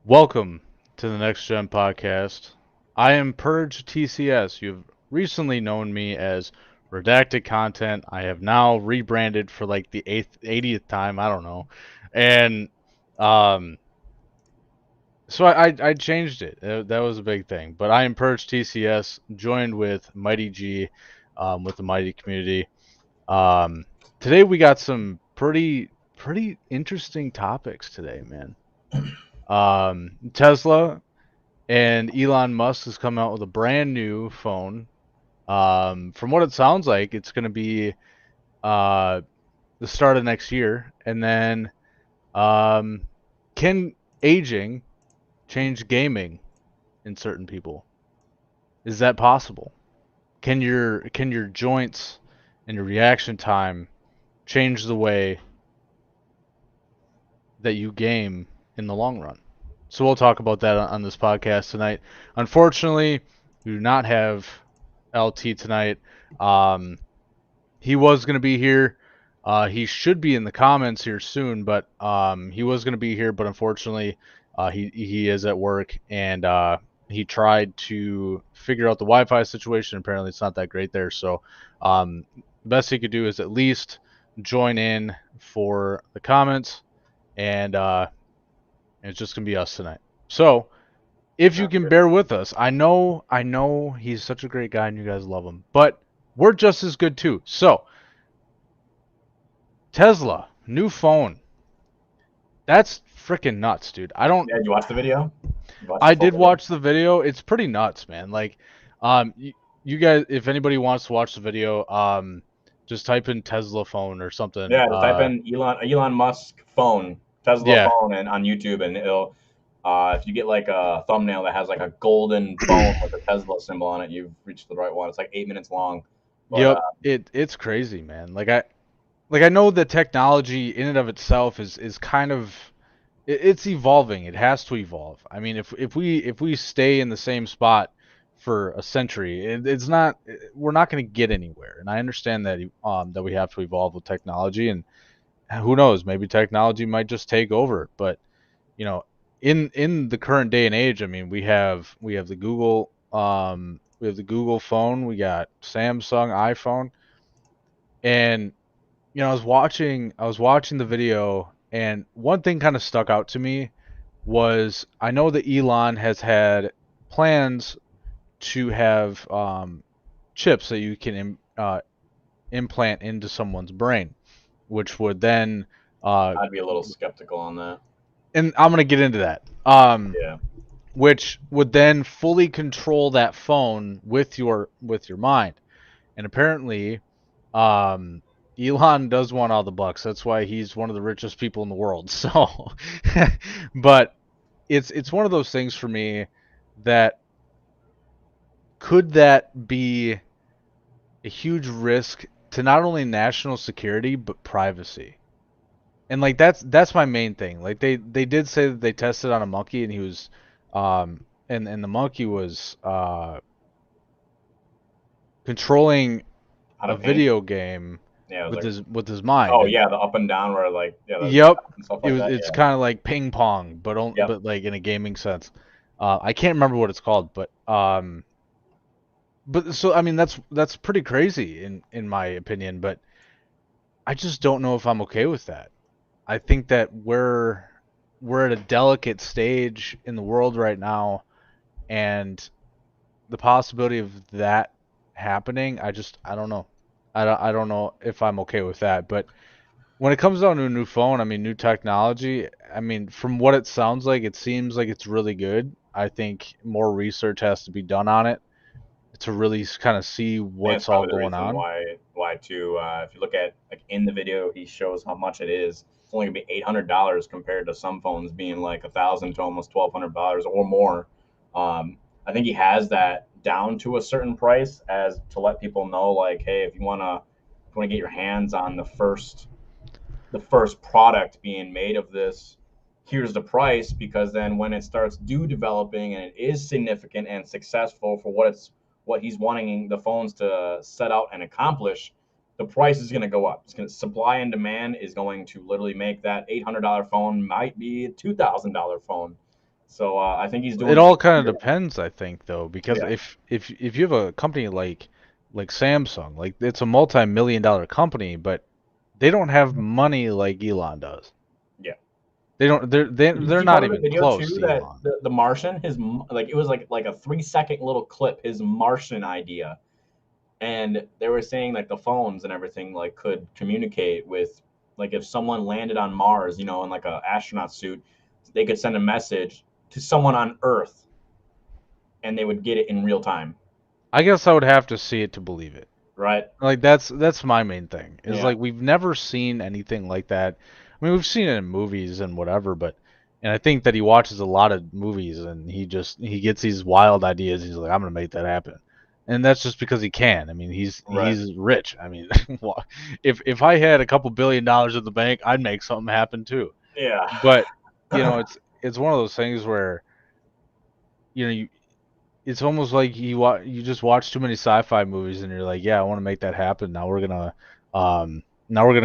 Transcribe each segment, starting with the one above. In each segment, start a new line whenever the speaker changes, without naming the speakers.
Welcome to the Next Gen podcast. I am Purge TCS. You've recently known me as Redacted Content. I have now rebranded for like the 80th time. I don't know, and um, so I changed it. That was a big thing. But I am Purge TCS, joined with Mighty G, with the Mighty community. Um, Today we got some pretty interesting topics today, man. Tesla and Elon Musk has come out with a brand new phone. From what it sounds like, it's going to be uh, the start of next year. And then, um, can aging change gaming in certain people? Is that possible? Can your joints and your reaction time change the way that you game in the long run? So we'll talk about that on this podcast tonight. Unfortunately, we do not have LT tonight. Um, he was going to be here. He should be in the comments here soon, but he was going to be here, but unfortunately, he is at work and he tried to figure out the Wi-Fi situation. Apparently, it's not that great there. So, the best he could do is at least join in for the comments, and it's just going to be us tonight. So, if you can bear with us, I know he's such a great guy and you guys love him, but we're just as good too. So, Tesla, new phone. That's freaking nuts, dude. I don't.
Yeah, did you watch the video? You watched the
I
full
did
video?
watch the video. It's pretty nuts, man. Like, you guys, if anybody wants to watch the video, just type in Tesla phone or something.
Yeah, just type in Elon Musk phone, Tesla
Yeah.
phone, and on YouTube, and it'll if you get like a thumbnail that has like a golden phone with a Tesla symbol on it, you've reached the right one. It's like 8 minutes long, but
Yep. It's crazy, man. Like I know the technology in and of itself is kind of it's evolving. It has to evolve. I mean, if we stay in the same spot for a century, it's not we're not going to get anywhere. And I understand that that we have to evolve with technology, and who knows, maybe technology might just take over. But you know, in the current day and age, I mean, we have the Google phone, we got Samsung iPhone, and I was watching the video, and one thing kind of stuck out to me was I know that Elon has had plans to have chips that you can implant into someone's brain, which would then, uh,
I'd be a little skeptical on that.
and I'm gonna get into that,
Yeah,
which would then fully control that phone with your mind. And apparently, um, Elon does want all the bucks. That's why he's one of the richest people in the world. So, but it's one of those things for me that could that be a huge risk to not only national security but privacy. And like that's my main thing. Like they did say that they tested on a monkey and he was and the monkey was controlling
out
a
of paint.
video game
Yeah, it was
with
like,
his mind.
oh
And
yeah, the up and down where like yeah, the
yep,
and stuff like that.
it's
Yeah,
kind of like ping pong, but
yep.
but like in a gaming sense. I can't remember what it's called, but so I mean that's pretty crazy in my opinion, but I just don't know if I'm okay with that. I think that we're at a delicate stage in the world right now, and the possibility of that happening, I don't know. I don't know if I'm okay with that, but when it comes down to a new phone, I mean, new technology, I mean, from what it sounds like, it seems like it's really good. I think more research has to be done on it to really kind of see
And it's
what's all
probably the
going
reason
on.
why too. If you look at like in the video, he shows how much it is. It's only gonna be $800 compared to some phones being like 1,000 to almost $1,200 or more. I think he has that down to a certain price as to let people know, like, hey, if you wanna get your hands on the first product being made of this, here's the price, because then when it starts developing and it is significant and successful for what he's wanting the phones to set out and accomplish, the price is going to go up. It's going to supply and demand is going to literally make that $800 phone might be a $2,000 phone. So I think he's
It
doing
all
things
kind of
here.
depends, I think, though, because
Yeah.
if you have a company like Samsung, like it's a multi-million dollar company, but they don't have money like Elon does.
Yeah.
They don't.
Did you
They're
see
not
part of the
even
video
close
too
to
that
Elon.
the Martian, like it was like a 3 second little clip, his Martian idea, and they were saying like the phones and everything like could communicate with, like if someone landed on Mars, in like a astronaut suit, they could send a message to someone on Earth and they would get it in real time,
I guess I would have to see it to believe it.
right?
Like that's my main thing. Is
Yeah,
like we've never seen anything like that. I mean, we've seen it in movies and whatever, but and I think that he watches a lot of movies and he gets these wild ideas. He's like, I'm gonna make that happen, and that's just because he can. I mean,
right.
he's rich. I mean, if I had a couple $1 billion in the bank, I'd make something happen too.
Yeah.
But it's one of those things where you it's almost like you just watch too many sci-fi movies and you're like, yeah, I want to make that happen. Now we're gonna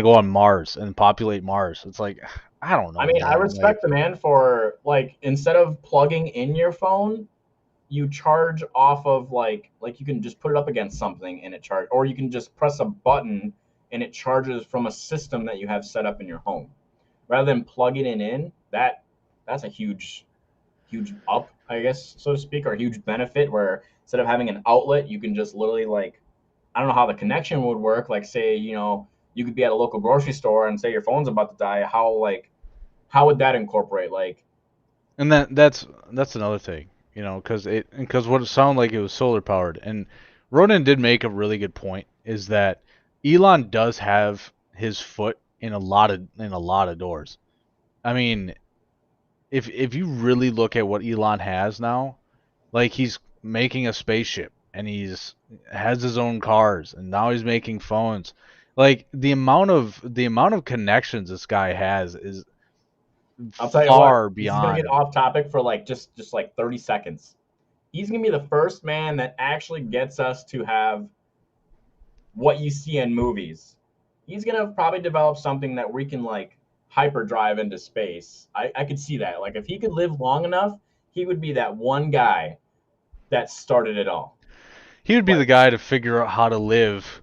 go on Mars and populate Mars. It's like I don't
I
know,
mean, I
man. Like
respect the man for like instead of plugging in your phone, you charge off of like you can just put it up against something and it charge, or you can just press a button and it charges from a system that you have set up in your home rather than plugging it in. That's a huge up, I guess, so to speak, or a huge benefit where instead of having an outlet, you can just literally like, I don't know how the connection would work. Like say, you could be at a local grocery store and say your phone's about to die. How would that incorporate? Like,
and that's another thing, because what it sounded like it was solar powered. And Ronan did make a really good point is that Elon does have his foot in a lot of doors. I mean, if you really look at what Elon has now, like he's making a spaceship and he's has his own cars and now he's making phones. Like the amount of connections this guy has is
I'll tell you what,
far
this is gonna get
beyond.
off topic for like just like 30 seconds. He's gonna be the first man that actually gets us to have what you see in movies. He's gonna probably develop something that we can like hyperdrive into space. I could see that. Like if he could live long enough, he would be that one guy that started it all.
He would be the
Like,
guy to figure out how to live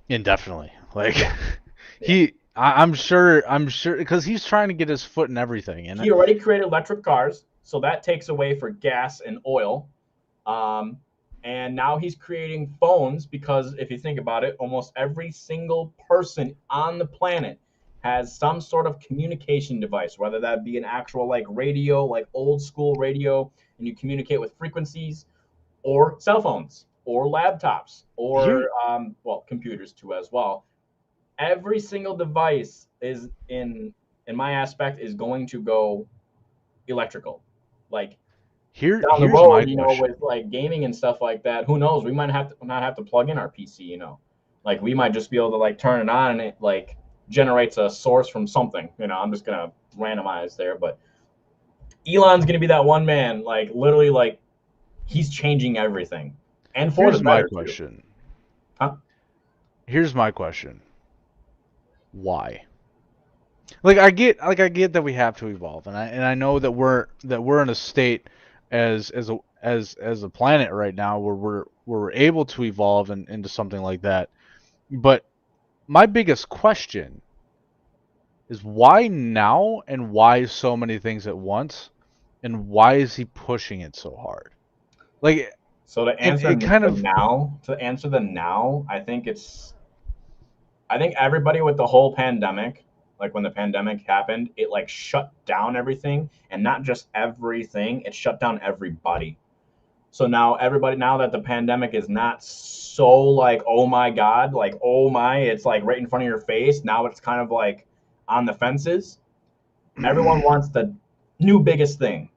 indefinitely. Like
yeah, yeah.
I'm sure because he's trying to get his foot in everything and
He already created electric cars, so that takes away for gas and oil. Um, and now he's creating phones because if you think about it, almost every single person on the planet has some sort of communication device, whether that be an actual like radio, like old school radio, and you communicate with frequencies, or cell phones, or laptops,
here
or well, computers too as well. Every single device is in my aspect is going to go electrical. Like down the
here's my
road,
question.
with like gaming and stuff like that, who knows? We might have to not have to plug in our PC. Like we might just be able to like turn it on and it like generates a source from something. I'm just gonna randomize there, but Elon's gonna be that one man, like literally, like he's changing everything, and for the
Here's my
better too.
question.
Huh?
Here's my question. Why? Like I get that we have to evolve, and I know that we're in a state as a planet right now where we're able to evolve into something like that. But my biggest question is why now and why so many things at once, and why is he pushing it so hard? Like
So to answer
it kind of
the now, I think everybody with the whole pandemic, like when the pandemic happened, it like shut down everything, and not just everything, it shut down everybody. So now everybody, now that the pandemic is not so like, oh my God, like, oh my, it's like right in front of your face. Now it's kind of like on the fences. Everyone wants the new biggest thing.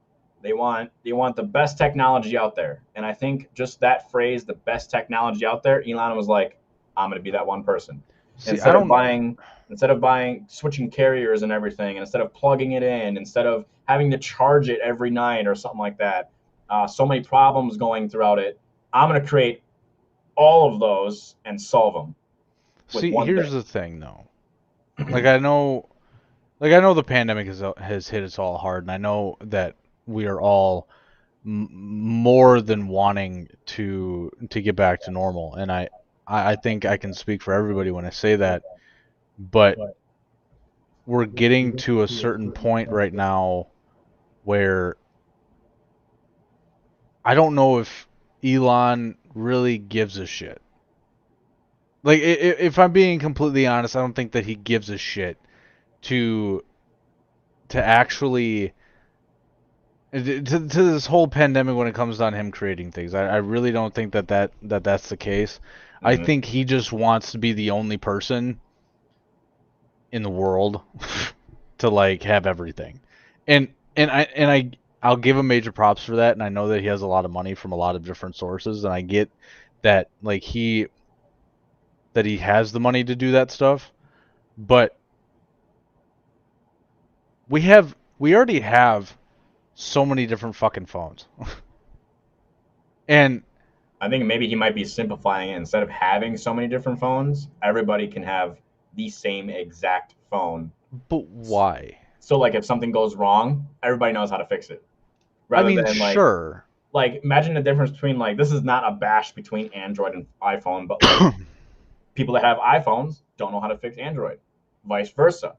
They want the best technology out there. And I think just that phrase, the best technology out there, Elon was like, I'm gonna be that one person.
see. I
Instead of
don't.
buying instead of buying switching carriers and everything, and instead of plugging it in, instead of having to charge it every night or something like that, so many problems going throughout it. I'm gonna create all of those and solve them with
See,
one
here's
thing.
the thing though. Like I know. Like I know the pandemic has hit us all hard, and I know that we are all more than wanting to get back to normal, and I think I can speak for everybody when I say that, but we're getting to a certain point right now where I don't know if Elon really gives a shit. Like if I'm being completely honest, I don't think that he gives a shit to actually to this whole pandemic when it comes down to him creating things. I really don't think that's the case. I
Mm-hmm.
think he just wants to be the only person in the world to like have everything. And I'll give him major props for that, and I know that he has a lot of money from a lot of different sources, and I get that like he has the money to do that stuff, but we already have so many different fucking phones. And
I think maybe he might be simplifying it. Instead of having so many different phones, everybody can have the same exact phone.
but why?
So like if something goes wrong, everybody knows how to fix it.
I
Rather
mean,
than like
sure.
imagine the difference between like this is not a bash between Android and iPhone, but like people that have iPhones don't know how to fix Android, vice versa.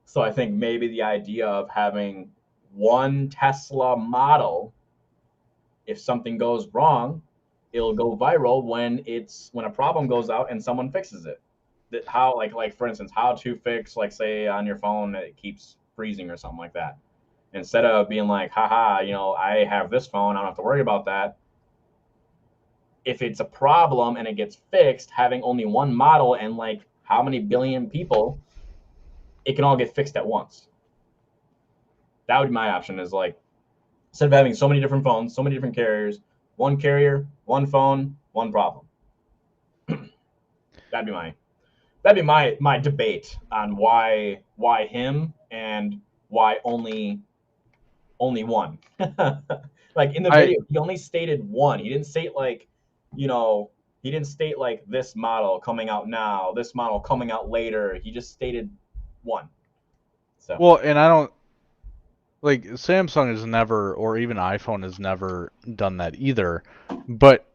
So I think maybe the idea of having one Tesla model, if something goes wrong, it'll go viral when a problem goes out and someone fixes it. That how like for instance, how to fix like say on your phone it keeps freezing or something like that. Instead of being like, haha, I have this phone, I don't have to worry about that. If it's a problem and it gets fixed, having only one model and like how many billion people, it can all get fixed at once. That would be my option is like instead of having so many different phones, so many different carriers, one carrier, one phone, one problem. That'd be my debate on why him and why only one. Like in the
I
video, he only stated one. He didn't state like, you know, he didn't state like this model coming out now, this model coming out later. He just stated one. So
well, and I don't like Samsung has never or even iPhone has never done that either. But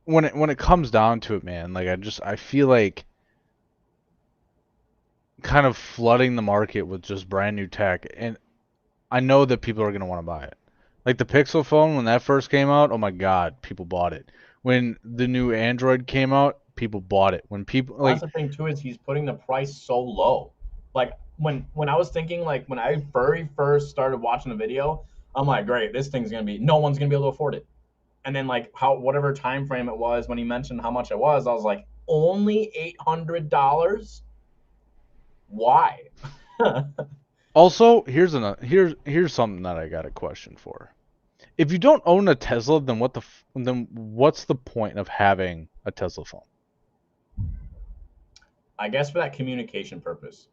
when it comes down to it, man, like I feel like kind of flooding the market with just brand new tech, and I know that people are going to want to buy it. Like the Pixel phone when that first came out, oh my God, people bought it. When the new Android came out, people bought it. When people
that's
like
the thing too is he's putting the price so low. Like when I was thinking like when I very first started watching the video, I'm like, great, this thing's gonna be no one's gonna be able to afford it. And then like how whatever time frame it was when he mentioned how much it was, I was like, only $800? Why?
also here's something that I got a question for. If you don't own a Tesla, then then what's the point of having a Tesla phone?
I guess for that communication purpose.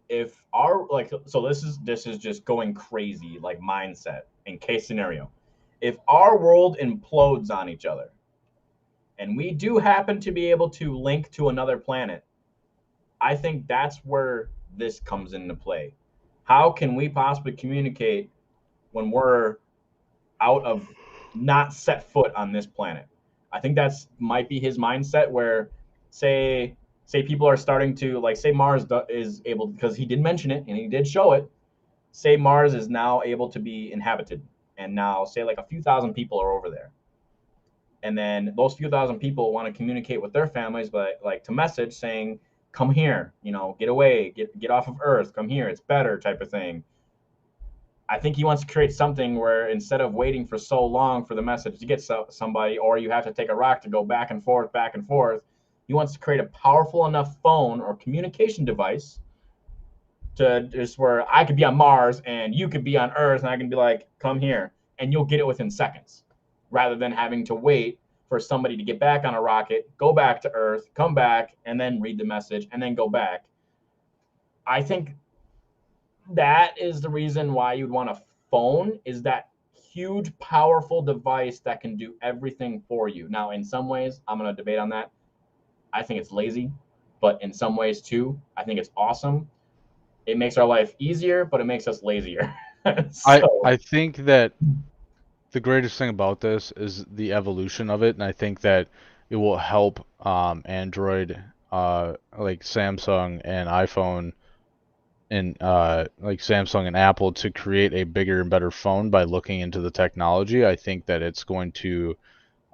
If our like so this is just going crazy like mindset in case scenario. If our world implodes on each other and we do happen to be able to link to another planet, I think that's where this comes into play. How can we possibly communicate when we're out of not set foot on this planet? I think that's might be his mindset where say people are starting to like say Mars is able because he did mention it and he did show it. Say Mars is now able to be inhabited and now say like a few thousand people are over there and then those few thousand people want to communicate with their families, but like to message saying, "Come here, get away, get off of Earth, come here, it's better," type of thing. I think he wants to create something where instead of waiting for so long for the message to get somebody, or you have to take a rock to go back and forth, he wants to create a powerful enough phone or communication device to just where I could be on Mars and you could be on Earth, and I can be like, "Come here," and you'll get it within seconds, rather than having to wait for somebody to get back on a rocket, go back to Earth, come back, and then read the message, and then go back. I think that is the reason why you'd want a phone is that huge, powerful device that can do everything for you. Now, in some ways, I'm going to debate on that. I think it's lazy, but in some ways too, I think it's awesome. it makes our life easier, but it makes us lazier.
I
So,
think that the greatest thing about this is the evolution of it, and I think that it will help Android, like Samsung and iPhone, and like Samsung and Apple to create a bigger and better phone by looking into the technology. I think that it's going to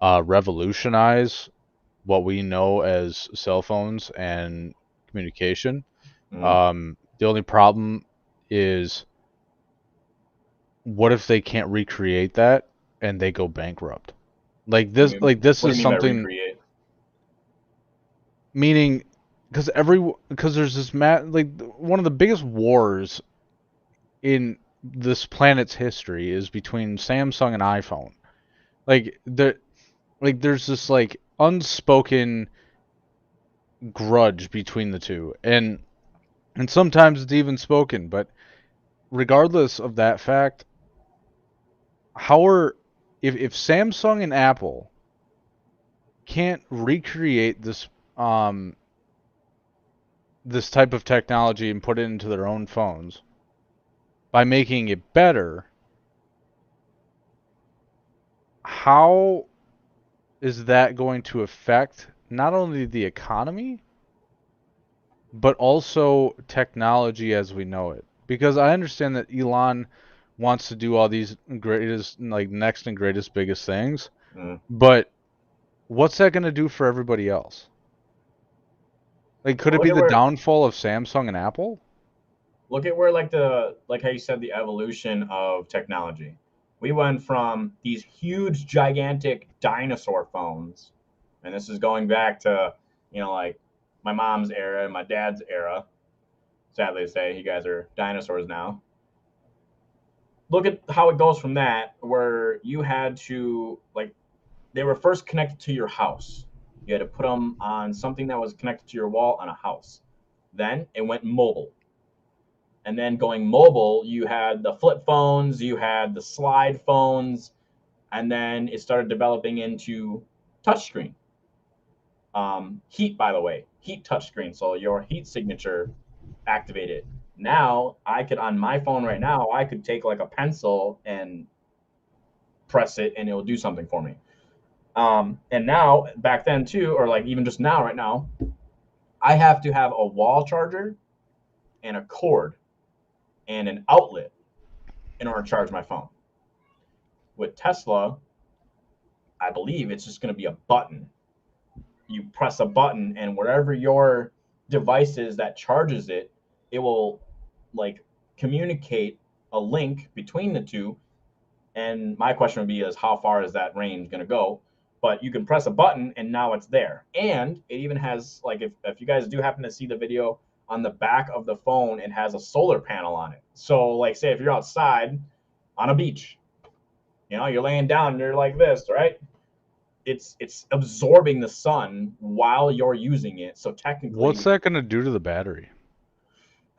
revolutionize what we know as cell phones and communication.
mm,
The only problem is, what if they can't recreate that and they go bankrupt? Like this
what do
is
you mean by
something,
recreate?
meaning because there's this like one of the biggest wars in this planet's history is between Samsung and iPhone. Like there's this like unspoken grudge between the two, and sometimes it's even spoken. But regardless of that fact, how are if Samsung and Apple can't recreate um this type of technology and put it into their own phones by making it better, how is that going to affect not only the economy but also technology as we know it? Because I understand that Elon wants to do all these greatest, like next and greatest, biggest things,
Mm.
but what's that going to do for everybody else? Like, could
Well,
it
look
be
at
the
where
downfall of Samsung and Apple?
like how you said the evolution of technology. We went from these huge, gigantic dinosaur phones, and this is going back to like my mom's era and my dad's era. Sadly to say, you guys are dinosaurs now. Look at how it goes from that, where you had to like they were first connected to your house. You had to put them on something that was connected to your wall on a house. Then it went mobile. And then going mobile, you had the flip phones, you had the slide phones, and then it started developing into touchscreen. Heat, by the way, heat touchscreen. So your heat signature activated. Now I could on my phone right now, I could take like a pencil and press it, and it will do something for me. And now back then too, or like even just now, right now, I have to have a wall charger and a cord and an outlet in order to charge my phone. With Tesla, I believe it's just going to be a button. You press a button, and wherever your device is that charges it, it will like communicate a link between the two. And my question would be is how far is that range going to go? But you can press a button and now it's there. And it even has like if you guys do happen to see the video on the back of the phone, it has a solar panel on it. So like say if you're outside on a beach, you're laying down and you're like this, right? It's absorbing the sun while you're using it. So
What's
technically,
that going to do to the battery?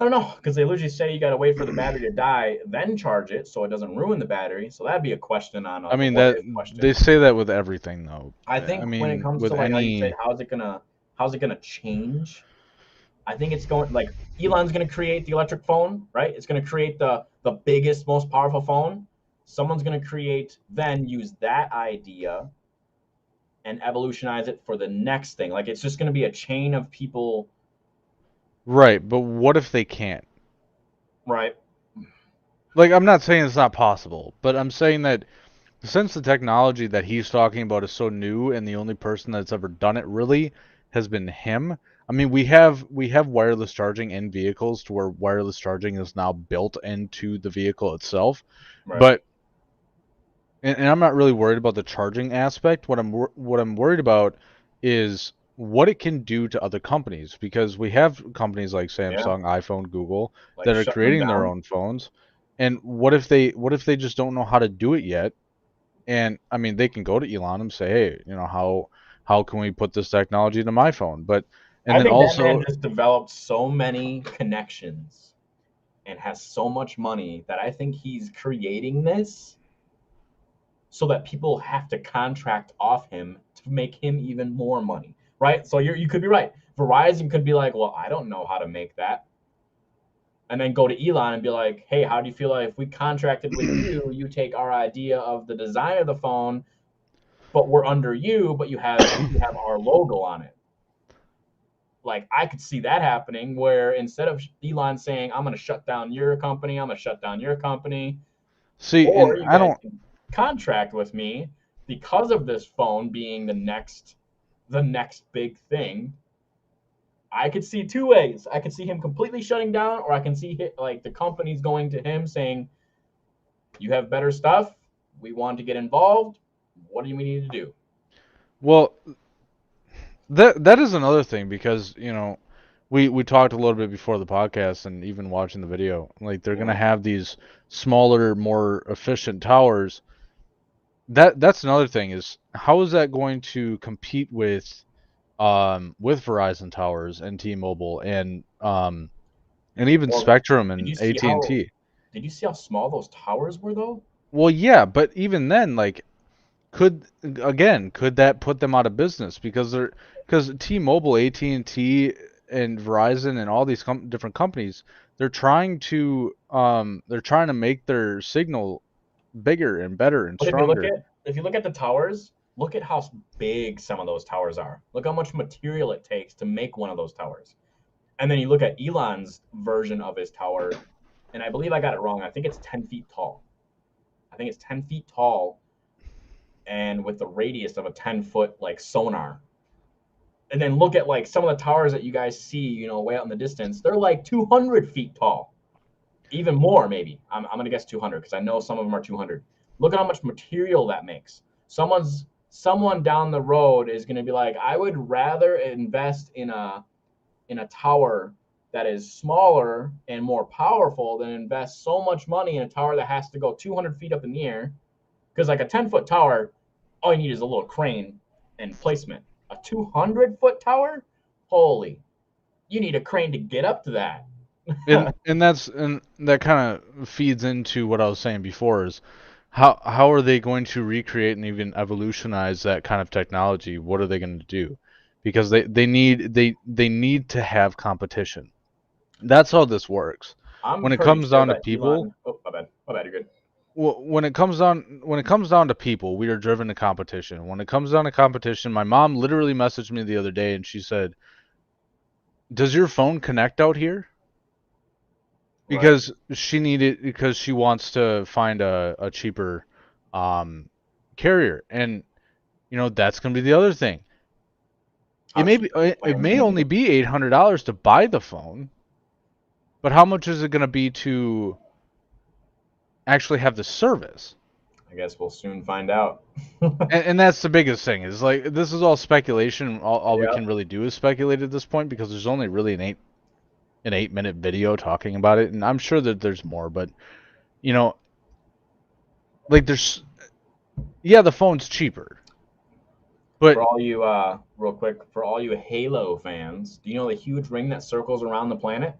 I don't know because they literally say you got to wait for the battery to die, then charge it so it doesn't ruin the battery. So that'd be a question on
I
the
mean,
what
that
if
they
question.
say that with everything, though.
I
I
think when it
mean,
comes
with
to like how you say
any,
how's it gonna change? I think it's going like Elon's gonna create the electric phone, right? It's gonna create the biggest, most powerful phone. Someone's gonna create then use that idea and evolutionize it for the next thing. Like it's just gonna be a chain of people,
right, but what if they can't?
right?
Like, I'm not saying it's not possible, but I'm saying that since the technology that he's talking about is so new and the only person that's ever done it really has been him. I mean, we have wireless charging in vehicles to where wireless charging is now built into the vehicle itself.
Right.
But and I'm not really worried about the charging aspect. What I'm worried about is what it can do to other companies, because we have companies like
Yeah.
Samsung, iPhone, Google
Like
that are
shutting them
creating their
down.
own phones. And what if they just don't know how to do it yet? And I mean, they can go to Elon and say, "Hey, how can we put this technology into my phone?" But and
I
then
think that man
also,
just developed so many connections and has so much money that I think he's creating this so that people have to contract off him to make him even more money, right? So you could be right. Verizon could be like, well, I don't know how to make that. and then go to Elon and be like, hey, how do you feel like if we contracted with you, you take our idea of the design of the phone, but we're under you, but you have our logo on it. Like I could see that happening where instead of Elon saying, I'm gonna shut down your company, I'm gonna shut down your company,
See,
or
and
you
I
guys
don't
can contract with me because of this phone being the next big thing. I could see two ways. I could see him completely shutting down, or I can see like the companies going to him saying, "You have better stuff. We want to get involved. What do we need to do?"
well, that is another thing because, we talked a little bit before the podcast and even watching the video. Like they're gonna
Mhm.
have these smaller, more efficient towers. That's another thing is how is that going to compete with Verizon towers and T-Mobile and even
Well,
Spectrum
did you
and
see how
AT&T?
did you see how small those towers were though?
Well, yeah, but even then, like, could that put them out of business because T-Mobile, AT&T, and Verizon and all these different companies, they're trying to make their signal bigger and better and
But if you look
stronger.
at if you look at the towers, look at how big some of those towers are. Look how much material it takes to make one of those towers. And then you look at Elon's version of his tower, and I believe I got it wrong. I think it's 10 feet tall. I think it's 10 feet tall and with the radius of a 10-foot like sonar. And then look at like some of the towers that you guys see, way out in the distance. They're like 200 feet tall, even more maybe. I'm gonna guess 200 because I know some of them are 200. Look at how much material that makes. Someone down the road is gonna be like, I would rather invest in a tower that is smaller and more powerful than invest so much money in a tower that has to go 200 feet up in the air. Because like a 10-foot tower, all you need is a little crane and placement. A 200-foot tower, holy, you need a crane to get up to that.
And that kind of feeds into what I was saying before is how are they going to recreate and even evolutionize that kind of technology? What are they going to do? Because they need to have competition. That's how this works.
I'm
When it
pretty
comes
sure
down to
that
people,
Elon. Oh, my bad. You're good.
when it comes down to people, we are driven to competition. When it comes down to competition, my mom literally messaged me the other day and she said, "Does your phone connect out here?"
Right.
Because she wants to find a cheaper um carrier. And that's going to be the other thing.
How cheap are the
It
plans
may
going to
only
be?
be $800 to buy the phone, but how much is it going to be to actually have the service?
I guess we'll soon find out.
And that's the biggest thing is like this is all speculation. All we
Yeah.
can really do is speculate at this point because there's only really an 8-minute video talking about it, and I'm sure that there's more, but you know, like there's yeah, the phone's cheaper,
For
but
all you, real quick, for all you Halo fans, do you know the huge ring that circles around the planet?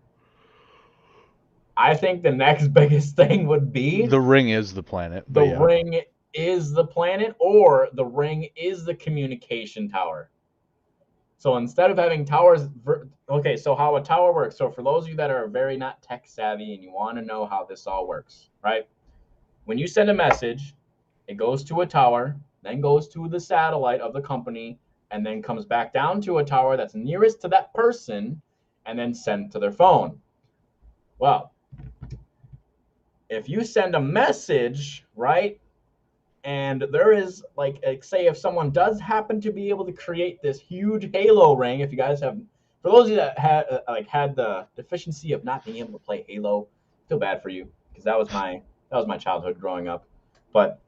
I think the next biggest thing would be
the ring is the planet.
the
But yeah,
ring is the planet or the ring is the communication tower. So instead of having towers, okay, so how a tower works. So for those of you that are very not tech savvy and you want to know how this all works, right? When you send a message, it goes to a tower, then goes to the satellite of the company, and then comes back down to a tower that's nearest to that person, and then sent to their phone. Well, if you send a message, right, and there is like say if someone does happen to be able to create this huge halo ring, if you guys have, for those of you that had the deficiency of not being able to play Halo, I feel bad for you because that was my childhood growing up. But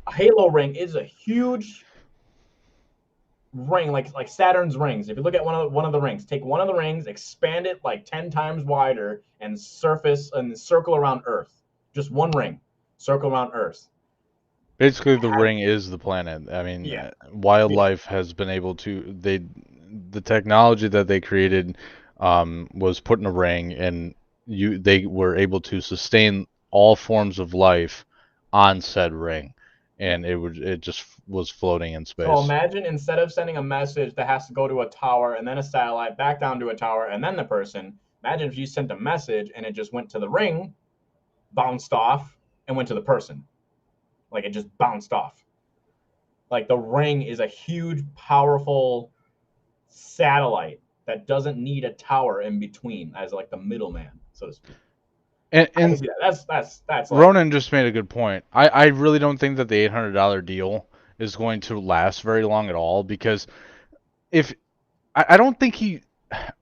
a halo ring is a huge ring, like Saturn's rings. If you look at one of the rings, take one of the rings, expand it like 10 times wider, and surface and circle around Earth. Just one ring, circle around Earth.
basically the ring is the planet. I mean,
Yeah, yeah.
wildlife has been able to the technology that they created was put in a ring, and they were able to sustain all forms of life on said ring,
Yeah.
and it just was floating in
So
space.
imagine instead of sending a message that has to go to a tower and then a satellite back down to a tower and then the person, Imagine if you sent a message and it just went to the ring, bounced off, and went to the person. Like it just bounced off. Like the ring is a huge, powerful satellite that doesn't need a tower in between as like the middleman, so to speak. I can
And
see that. That's like
Ronan just made a good point. I really don't think that the $800 deal is going to last very long at all because if I don't think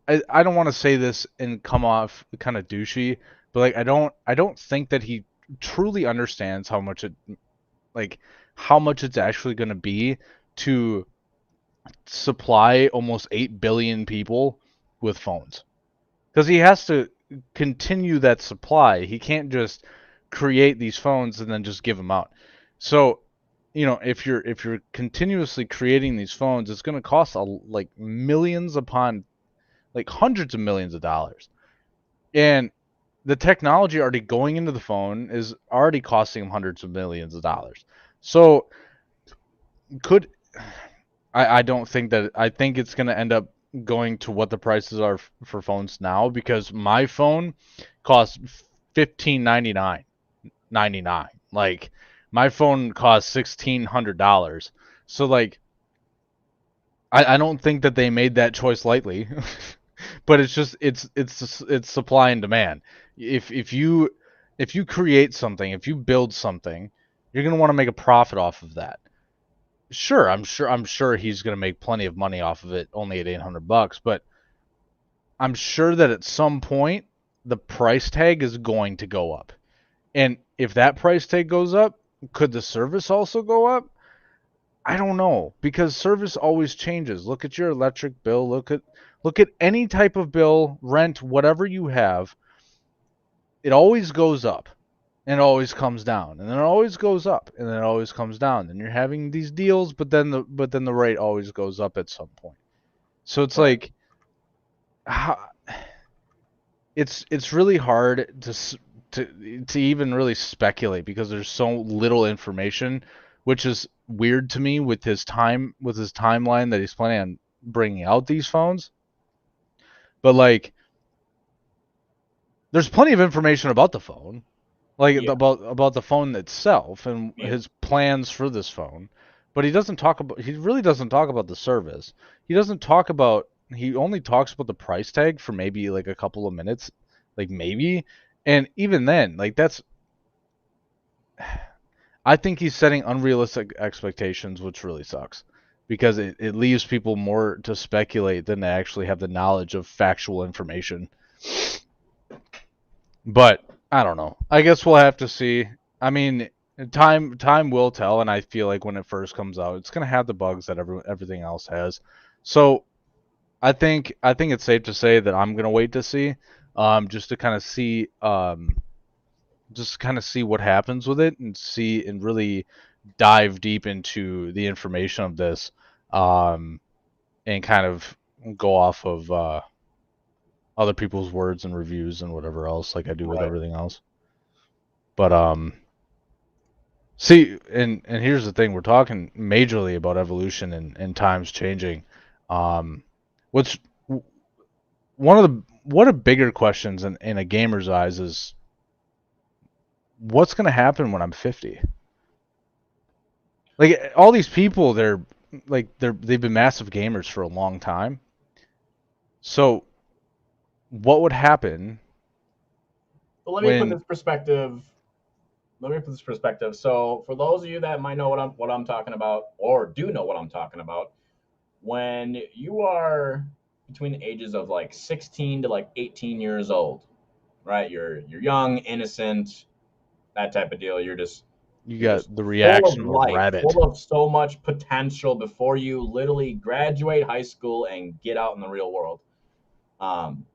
I don't want to say this and come off kind of douchey, but like I don't think that he truly understands like how much it's actually going to be to supply almost 8 billion people with phones. Because he has to continue that supply. He can't just create these phones and then just give them out. So, if you're continuously creating these phones, it's going to cost like millions upon like hundreds of millions of dollars. And the technology already going into the phone is already costing him hundreds of millions of dollars. So, could I don't think that I think it's going to end up going to what the prices are for phones now because my phone costs 15.99. Like my phone costs $1,600. So like I don't think that they made that choice lightly. But it's just it's supply and demand. If you create something, if you build something, you're going to want to make a profit off of that. Sure, I'm sure he's going to make plenty of money off of it only at $800, but I'm sure that at some point the price tag is going to go up. And if that price tag goes up, could the service also go up? I don't know because service always changes. Look at your electric bill, look at any type of bill, rent, whatever you have. It always goes up and it always comes down and then it always goes up and then it always comes down. And you're having these deals, but then the rate always goes up at some point. So it's
right.
like how, it's really hard to even really speculate because there's so little information, which is weird to me with his timeline that he's planning on bringing out these phones. But like, there's plenty of information about the phone, like
Yeah.
about the phone itself and
Yeah.
his plans for this phone. But he really doesn't talk about the service. He only talks about the price tag for maybe like a couple of minutes, like maybe. And even then, like I think he's setting unrealistic expectations, which really sucks because it leaves people more to speculate than to actually have the knowledge of factual information. But I don't know. I guess we'll have to see. I mean, time will tell, and I feel like when it first comes out, it's gonna have the bugs that everything else has. So I think it's safe to say that I'm gonna wait to see, just to kind of see, what happens with it and see and really dive deep into the information of this, um, and kind of go off of other people's words and reviews and whatever else, like I do with
Right.
everything else. But see, and here's the thing: we're talking majorly about evolution and times changing. Um, what's one of the bigger questions in a gamer's eyes is what's going to happen when I'm 50? Like all these people, they've been massive gamers for a long time. So what would happen
But let me put
when
this perspective. Let me put this perspective. So, for those of you that might know what I'm talking about, or do know what I'm talking about, when you are between the ages of like 16 to like 18 years old, right? You're young, innocent, that type of deal.
you
You're just
got the
full of
reaction of a
life,
rabbit?
full of so much potential before you literally graduate high school and get out in the real world. Um,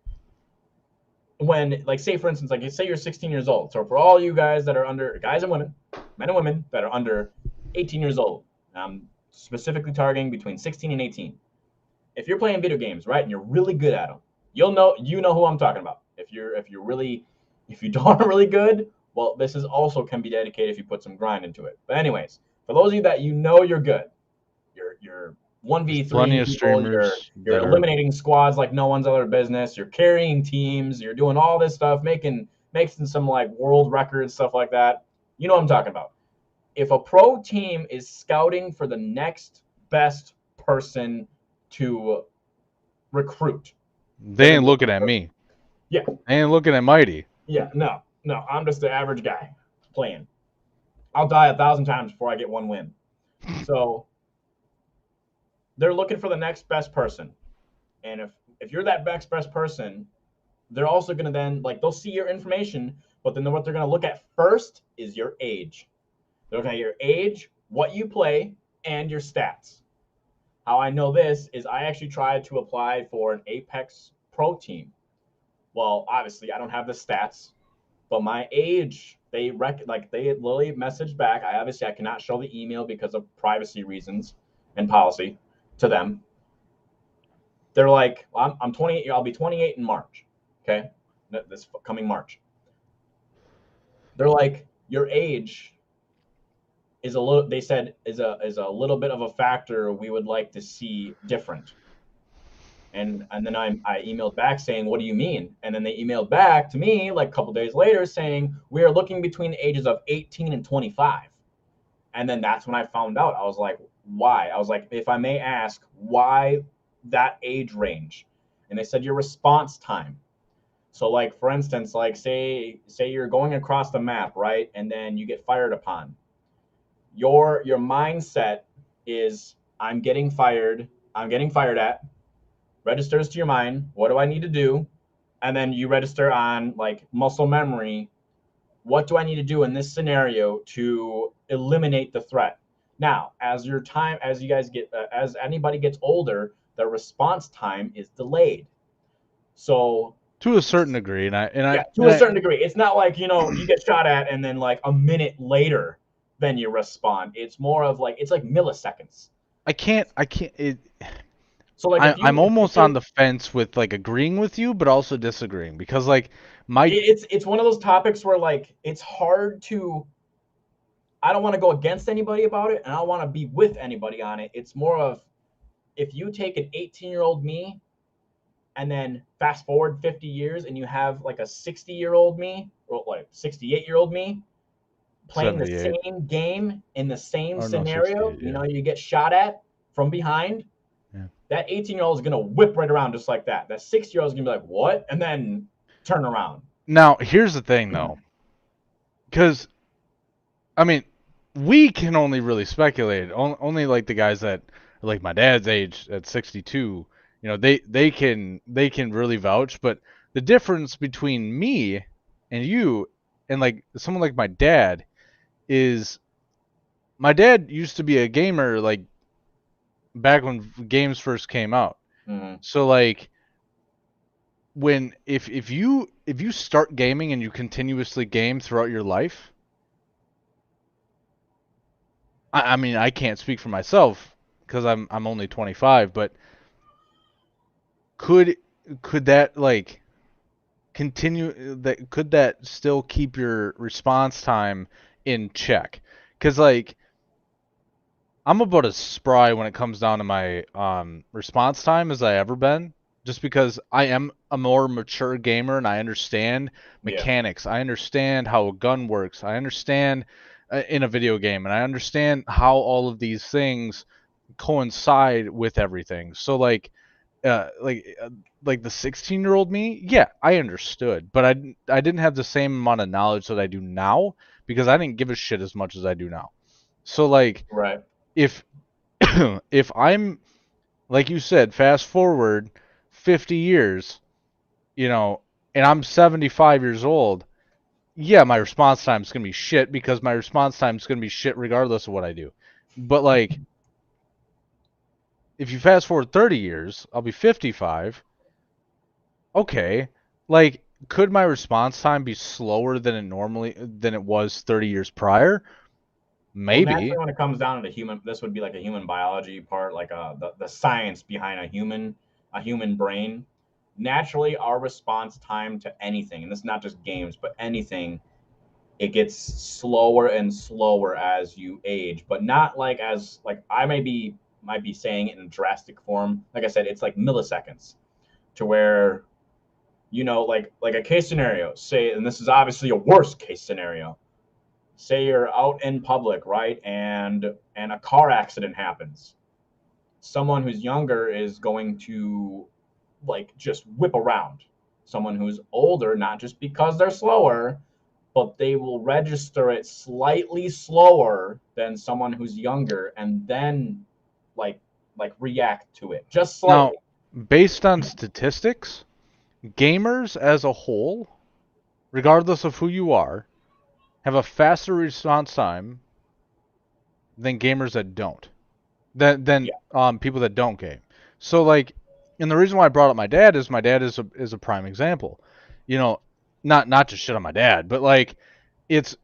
when, like, say for instance, like say you're 16 years old. So for all you guys that are under, guys and women, men and women that are under 18 years old, specifically targeting between 16 and 18. If you're playing video games, right, and you're really good at them, you know who I'm talking about. If you don't really good, well, this is also can be dedicated if you put some grind into it. But anyways, for those of you that you know you're good, you're
There's plenty
1v3
of
people.
streamers
You're
that are.
eliminating squads like no one's other business. You're carrying teams. You're doing all this stuff, making some like world records, stuff like that. You know what I'm talking about. If a pro team is scouting for the next best person to recruit,
They ain't looking at me.
yeah,
They ain't looking at Mighty.
yeah, no, I'm just the average guy playing. I'll die 1,000 times before I get one win. So they're looking for the next best person, and if you're that next best person, they're also gonna then like they'll see your information, but then what they're gonna look at first is your age. They're looking at your age, what you play, and your stats. How I know this is I actually tried to apply for an Apex Pro team. Well, obviously I don't have the stats, but my age they they literally messaged back. I cannot show the email because of privacy reasons and policy to them. They're like, well, I'm 28. I'll be 28 in March. Okay, this coming March. They're like, your age is a little. They said is a little bit of a factor we would like to see different. And then I emailed back saying, what do you mean? And then they emailed back to me like a couple days later saying, we are looking between the ages of 18 and 25. And then that's when I found out. I was like, why? I was like, if I may ask, why that age range? And they said your response time. So like for instance, like say you're going across the map, right? And then you get fired upon. Your mindset is I'm getting fired, at, registers to your mind, what do I need to do? And then you register on like muscle memory, what do I need to do in this scenario to eliminate the threat? Now, as you guys get, as anybody gets older, their response time is delayed. So
To a certain degree,
yeah, to a certain degree, it's not like you get shot at and then like a minute later, then you respond. It's more of like it's like milliseconds.
I can't.
So like
I'm
if
almost
you're
on the fence with like agreeing with you, but also disagreeing because like my
it's one of those topics where like it's hard to I don't want to go against anybody about it and I don't want to be with anybody on it. It's more of if you take an 18-year-old me and then fast forward 50 years and you have like a 60-year-old me or like 68-year-old me playing the
78
same game in the same
or no
scenario,
68, yeah.
you get shot at from behind,
Yeah.
that 18-year-old is going to whip right around just like that. That 6-year-old is going to be like, what? And then turn around.
Now, here's the thing though. Cuz I mean, we can only really speculate. Only like the guys that are like my dad's age at 62, they can really vouch, but the difference between me and you and like someone like my dad is my dad used to be a gamer like back when games first came out.
Mm-hmm.
So like when if you start gaming and you continuously game throughout your life, I mean I can't speak for myself because I'm only 25, but could could that like continue that could that still keep your response time in check? Because like I'm about as spry when it comes down to my response time as I ever been, just because I am a more mature gamer and I understand
Yeah.
mechanics. I understand how a gun works. I understand in a video game, and I understand how all of these things coincide with everything. So uh, like uh, like the 16-year-old me, yeah, I understood, but I didn't have the same amount of knowledge that I do now because I didn't give a shit as much as I do now. So like
Right.
if if I'm like you said, fast forward 50 years, you know, and I'm 75 years old, yeah, my response time is going to be shit because my response time is going to be shit regardless of what I do. But like if you fast forward 30 years, I'll be 55. Okay. Like could my response time be slower than it was 30 years prior?
Well,
Maybe.
naturally, when it comes down to human, this would be like a human biology part, like the science behind a human brain. Naturally, our response time to anything, and this is not just games, but anything, it gets slower and slower as you age. But not like as like I may be might be saying it in drastic form. Like I said, it's like milliseconds to where, like a case scenario, say, and this is obviously a worst case scenario. Say you're out in public, right? And a car accident happens. Someone who's younger is going to like just whip around. Someone who's older, not just because they're slower, but they will register it slightly slower than someone who's younger and then like react to it just
Now,
slightly.
based on statistics, gamers as a whole, regardless of who you are, have a faster response time than gamers that don't. Than
Yeah.
people that don't game. So like, and the reason why I brought up my dad is a prime example. You know, not to shit on my dad, but like, it's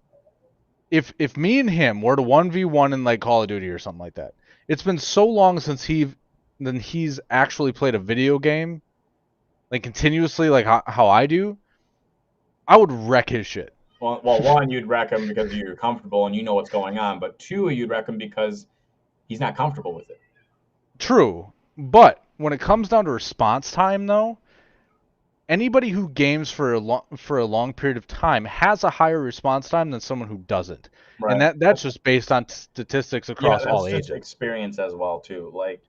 if me and him were to 1v1 in like Call of Duty or something like that, it's been so long since he's actually played a video game like continuously like how I do. I would wreck his shit.
Well, one, you'd wreck him because you're comfortable and you know what's going on, but two, you'd wreck him because he's not comfortable with it.
True, but when it comes down to response time, though, anybody who games for a long period of time has a higher response time than someone who doesn't, and
Right.
that's just based on statistics
Yeah,
across
that's
all
just
ages.
experience as well too. Like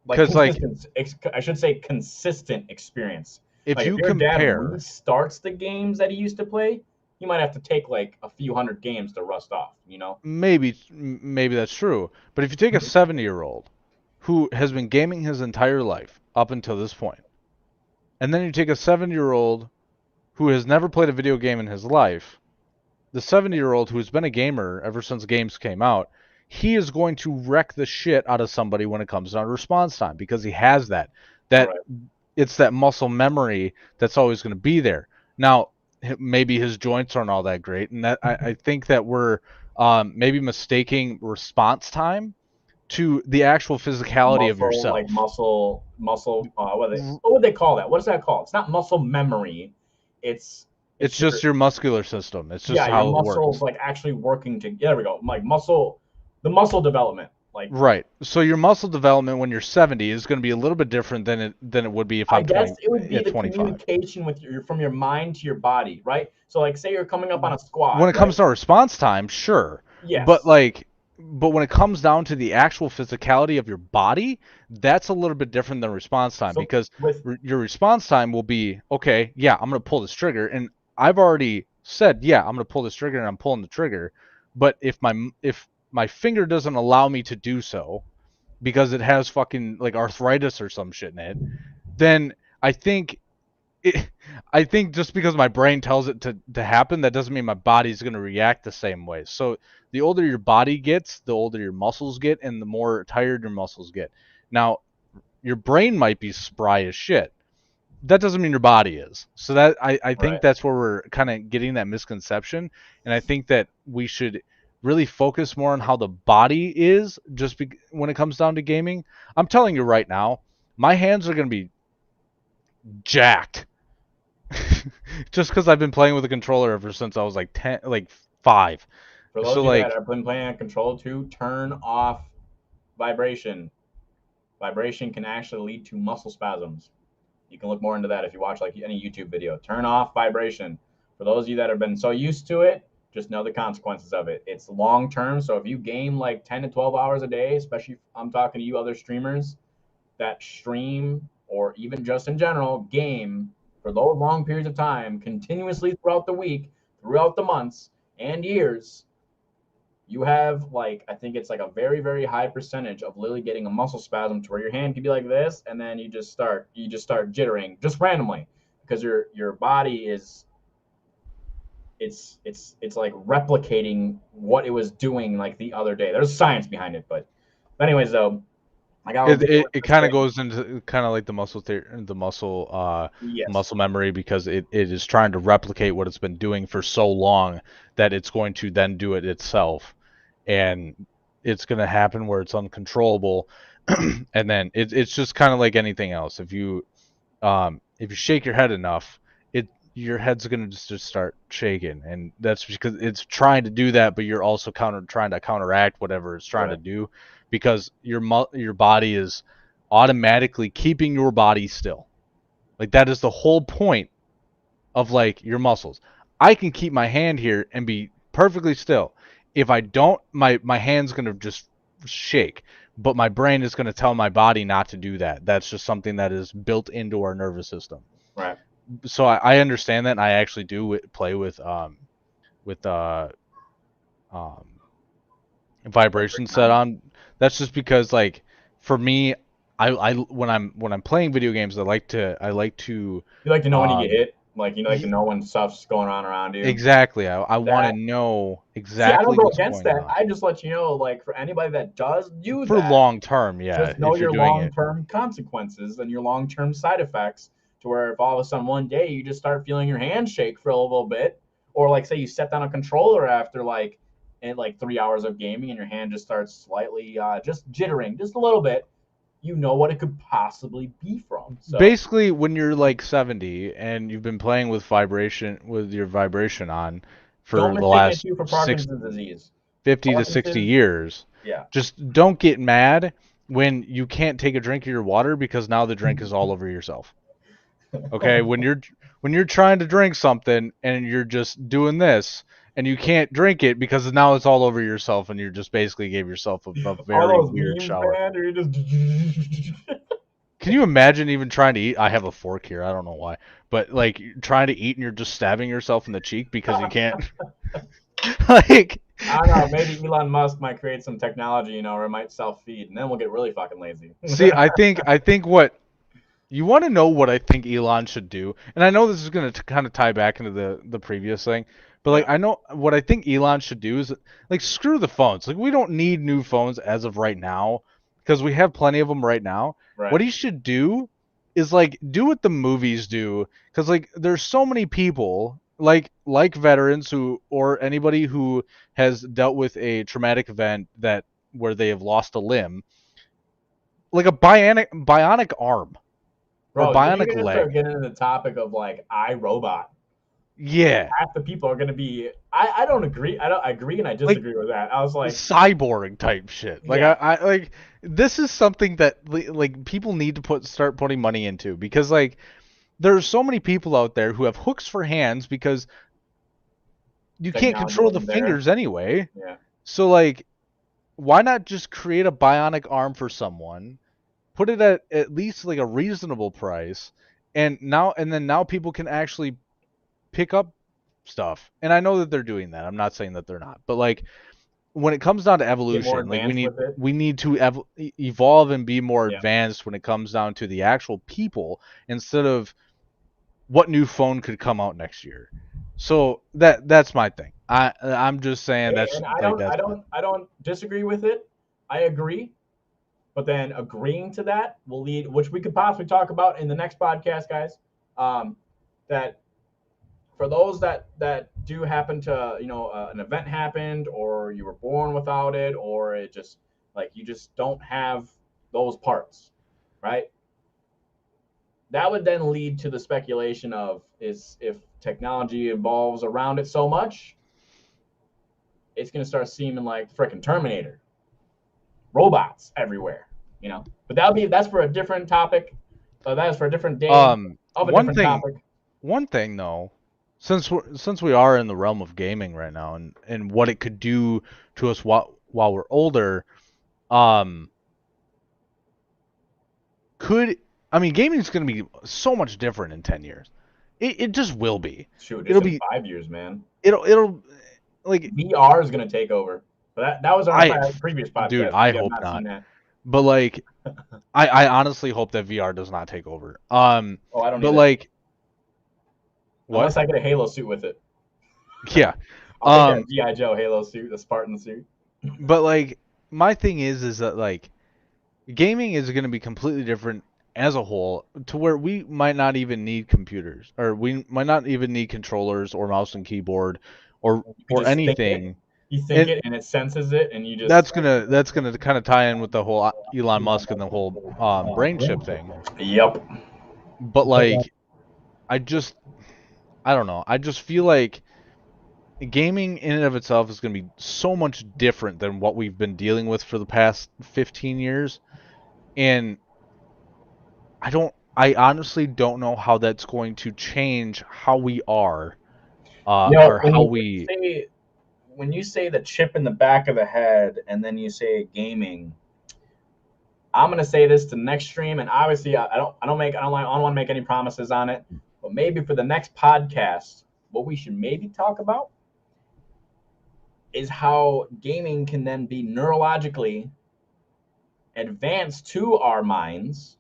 Because like
consistent. I should say consistent experience.
if
Like if
you
your dad
compare,
restarts the games that he used to play, you might have to take like a few hundred games to rust off. You know.
maybe that's true, but if you take a 70-year-old who has been gaming his entire life up until this point, and then you take a 70-year-old who has never played a video game in his life, the 70-year-old who's been a gamer ever since games came out, he is going to wreck the shit out of somebody when it comes down to response time because he has that
Right.
it's that muscle memory that's always going to be there. Now, maybe his joints aren't all that great, and that I think that we're maybe mistaking response time to the actual physicality of
Muscle, like
yourself.
muscle. What would they call that? What is that called? It's not muscle memory. It's
It's
it's your
just your muscular system. It's just
yeah, your
how it
muscles
works.
like actually working to. Yeah, there we go. Like the muscle development. Like
Right. So your muscle development when you're 70 is going to be a little bit different than it would be if
I
I'm
guess
20
it would be
at
the
25.
communication with your from your mind to your body, right? So like say you're coming up on a squat,
When it
right?
comes to response time, sure. But
Yes.
like but when it comes down to the actual physicality of your body, that's a little bit different than response time
So
because
with
your response time will be, okay, yeah, I'm going to pull this trigger and I've already said, yeah, I'm going to pull this trigger and I'm pulling the trigger. But if my finger doesn't allow me to do so because it has fucking like arthritis or some shit in it, then I think it, I think just because my brain tells it to happen, that doesn't mean my body's going to react the same way. So the older your body gets, the older your muscles get, and the more tired your muscles get. Now, your brain might be spry as shit. That doesn't mean your body is. So that I think
right,
that's where we're kind of getting that misconception. And I think that we should really focus more on how the body is when it comes down to gaming. I'm telling you right now, my hands are going to be jacked just because I've been playing with a controller ever since I was like 10, like 5.
for those
So
of you that
like,
have been playing on control too, turn off vibration. Vibration can actually lead to muscle spasms. You can look more into that if you watch like any YouTube video. Turn off vibration. For those of you that have been so used to it, just know the consequences of it. It's long term. So if you game like 10 to 12 hours a day, especially if I'm talking to you other streamers that stream or even just in general game for those long periods of time continuously throughout the week, throughout the months and years, you have like I think it's like a very very high percentage of literally getting a muscle spasm to where your hand can be like this, and then you just start jittering just randomly because your body is it's like replicating what it was doing like the other day. There's science behind it, but anyways though, I got a
it
video
it,
with
it
this
kind of
thing.
goes into kind of like the
Yes,
muscle memory because it is trying to replicate what it's been doing for so long that it's going to then do it itself, and it's going to happen where it's uncontrollable, and then it's just kind of like anything else. If you shake your head enough, your head's gonna just start shaking, and that's because it's trying to do that, but you're also trying to counteract whatever it's trying to
right.
do. because your body is automatically keeping your body still. Like that is the whole point of like your muscles. I can keep my hand here and be perfectly still. If I don't, my hand's gonna just shake. But my brain is gonna tell my body not to do that. That's just something that is built into our nervous system.
Right.
So I understand that, and I actually do play with um vibration set on. That's just because like for me, I when I'm playing video games, I like to
You like to know when you get
um
hit, like you like to know when stuff's going on around you.
exactly. I want to
That
know
See, I don't
exactly
go
what's
against
going
that.
on
I just let you know, like for anybody that does do
for
that,
long term. Yeah,
just know
if you're
your
doing
long
it
term consequences and your long term side effects. To where if all of a sudden one day you just start feeling your hand shake for a little bit, or like say you set down a controller after like in like 3 hours of gaming and your hand just starts slightly just jittering just a little bit, you know what it could possibly be from. So
basically when you're like 70 and you've been playing with your vibration on
don't
for the
mistake it
last
too for
six,
Parkinson's disease.
50 to 60
Parkinson's,
years.
yeah.
Just don't get mad when you can't take a drink of your water because now the drink is all over yourself. Okay, when you're trying to drink something and you're just doing this and you can't drink it because now it's all over yourself and you just basically gave yourself a
All
very
those
weird
memes,
shower.
man, or you just
Can you imagine even trying to eat? I have a fork here. I don't know why, but like trying to eat and you're just stabbing yourself in the cheek because you can't. Like,
I don't know. Maybe Elon Musk might create some technology, or it might self feed, and then we'll get really fucking lazy.
see, I think what you want to know what I think Elon should do, and I know this is going to kind of tie back into the previous thing, but like
Yeah.
I know what I think Elon should do is like screw the phones. Like we don't need new phones as of right now because we have plenty of them right now. What
Right.
he should do is like do what the movies do because like there's so many people like veterans who or anybody who has dealt with a traumatic event that where they have lost a limb, like a bionic arm or
Bro, when are you
bionic
gonna start
leg.
getting into the topic of like iRobot?
Yeah,
Half the people are gonna be. I don't agree. I agree and I
like
disagree with that. I was like,
cyborg type shit. Like
yeah,
I like this is something that like people need to start putting money into because like there's so many people out there who have hooks for hands because you can't
technology
control the
wasn't there.
fingers anyway.
Yeah.
So like why not just create a bionic arm for someone, put it at least like a reasonable price, and then now people can actually pick up stuff. And I know that they're doing that. I'm not saying that they're not. But like when it comes down to
Get more
evolution, like
advanced with it.
we need to evolve and be more
Yeah.
advanced when it comes down to the actual people instead of what new phone could come out next year. So that's my thing. I'm just saying
Hey,
that's
and
like that's my
I don't disagree with it. I agree. But then agreeing to that will lead, which we could possibly talk about in the next podcast, guys. Um, that for those that do happen to, an event happened, or you were born without it, or it just like you just don't have those parts, right? That would then lead to the speculation of is if technology evolves around it so much, it's going to start seeming like freaking Terminator, robots everywhere, But that's for a different topic. That is for a different day of a
one
different
thing
topic.
one thing though, since we are in the realm of gaming right now and what it could do to us while we're older, um could I mean gaming is going to be so much different in 10 years. It just will be.
Shoot, it's
It'll
in
be
5 years, man.
it'll like
VR is going to take over. But that was on
I
our previous
dude,
podcast. If
I
you have
hope
not seen
not.
that.
But like I honestly hope that VR does not take over.
Oh, I don't
But
either.
like what?
Unless I get a Halo suit with it.
Yeah.
I'll take that
Um
GI Joe Halo suit, the Spartan suit.
but like my thing is that like gaming is going to be completely different as a whole to where we might not even need computers or we might not even need controllers or mouse and keyboard
You
or
just think it.
anything.
You think
And
it, and it senses it, and you just.
that's gonna kind of tie in with the whole Elon Musk and the whole brain chip thing.
Yep.
But like I just I don't know. I just feel like gaming in and of itself is going to be so much different than what we've been dealing with for the past 15 years. And I honestly don't know how that's going to change how we are, or
When
how
you
we,
say when you say the chip in the back of the head, and then you say gaming, I'm gonna say this to the next stream, and obviously I don't want to make any promises on it, but maybe for the next podcast, what we should maybe talk about is how gaming can then be neurologically advanced to our minds,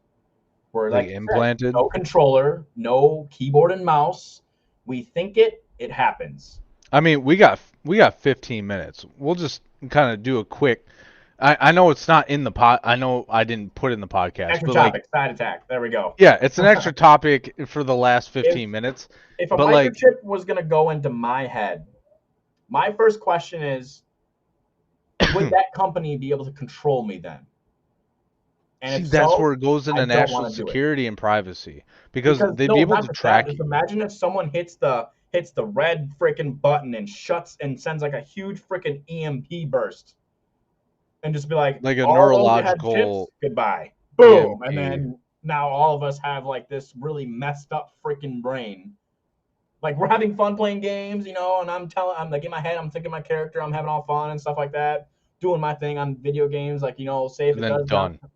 where,
like,
like you said,
implanted.
no controller, no keyboard and mouse. We think it happens.
I mean, we got 15 minutes. We'll just kind of do a quick. I know it's not in the pod. I know I didn't put in the podcast,
Extra
but like,
topic, side attack. There we go.
yeah, it's an extra topic for the last
if
15 minutes.
if a
But like,
microchip was gonna go into my head, my first question is, would that company be able to control me then? And
see,
if
that's
so,
where it goes
I
into
don't
national
want to do it.
security and privacy, because
Because
they'd be
no,
able
not
to
just that.
track
Just
you
imagine if someone hits the red freaking button and shuts and sends like a huge freaking EMP burst, and just be like,
like a
all those that had chips,
neurological
goodbye, boom, and
EMP.
then now all of us have like this really messed up freaking brain. Like we're having fun playing games, and I'm like in my head, I'm thinking my character, I'm having all fun and stuff like that, doing my thing on video games, like say if
And
it
then
does down,
done.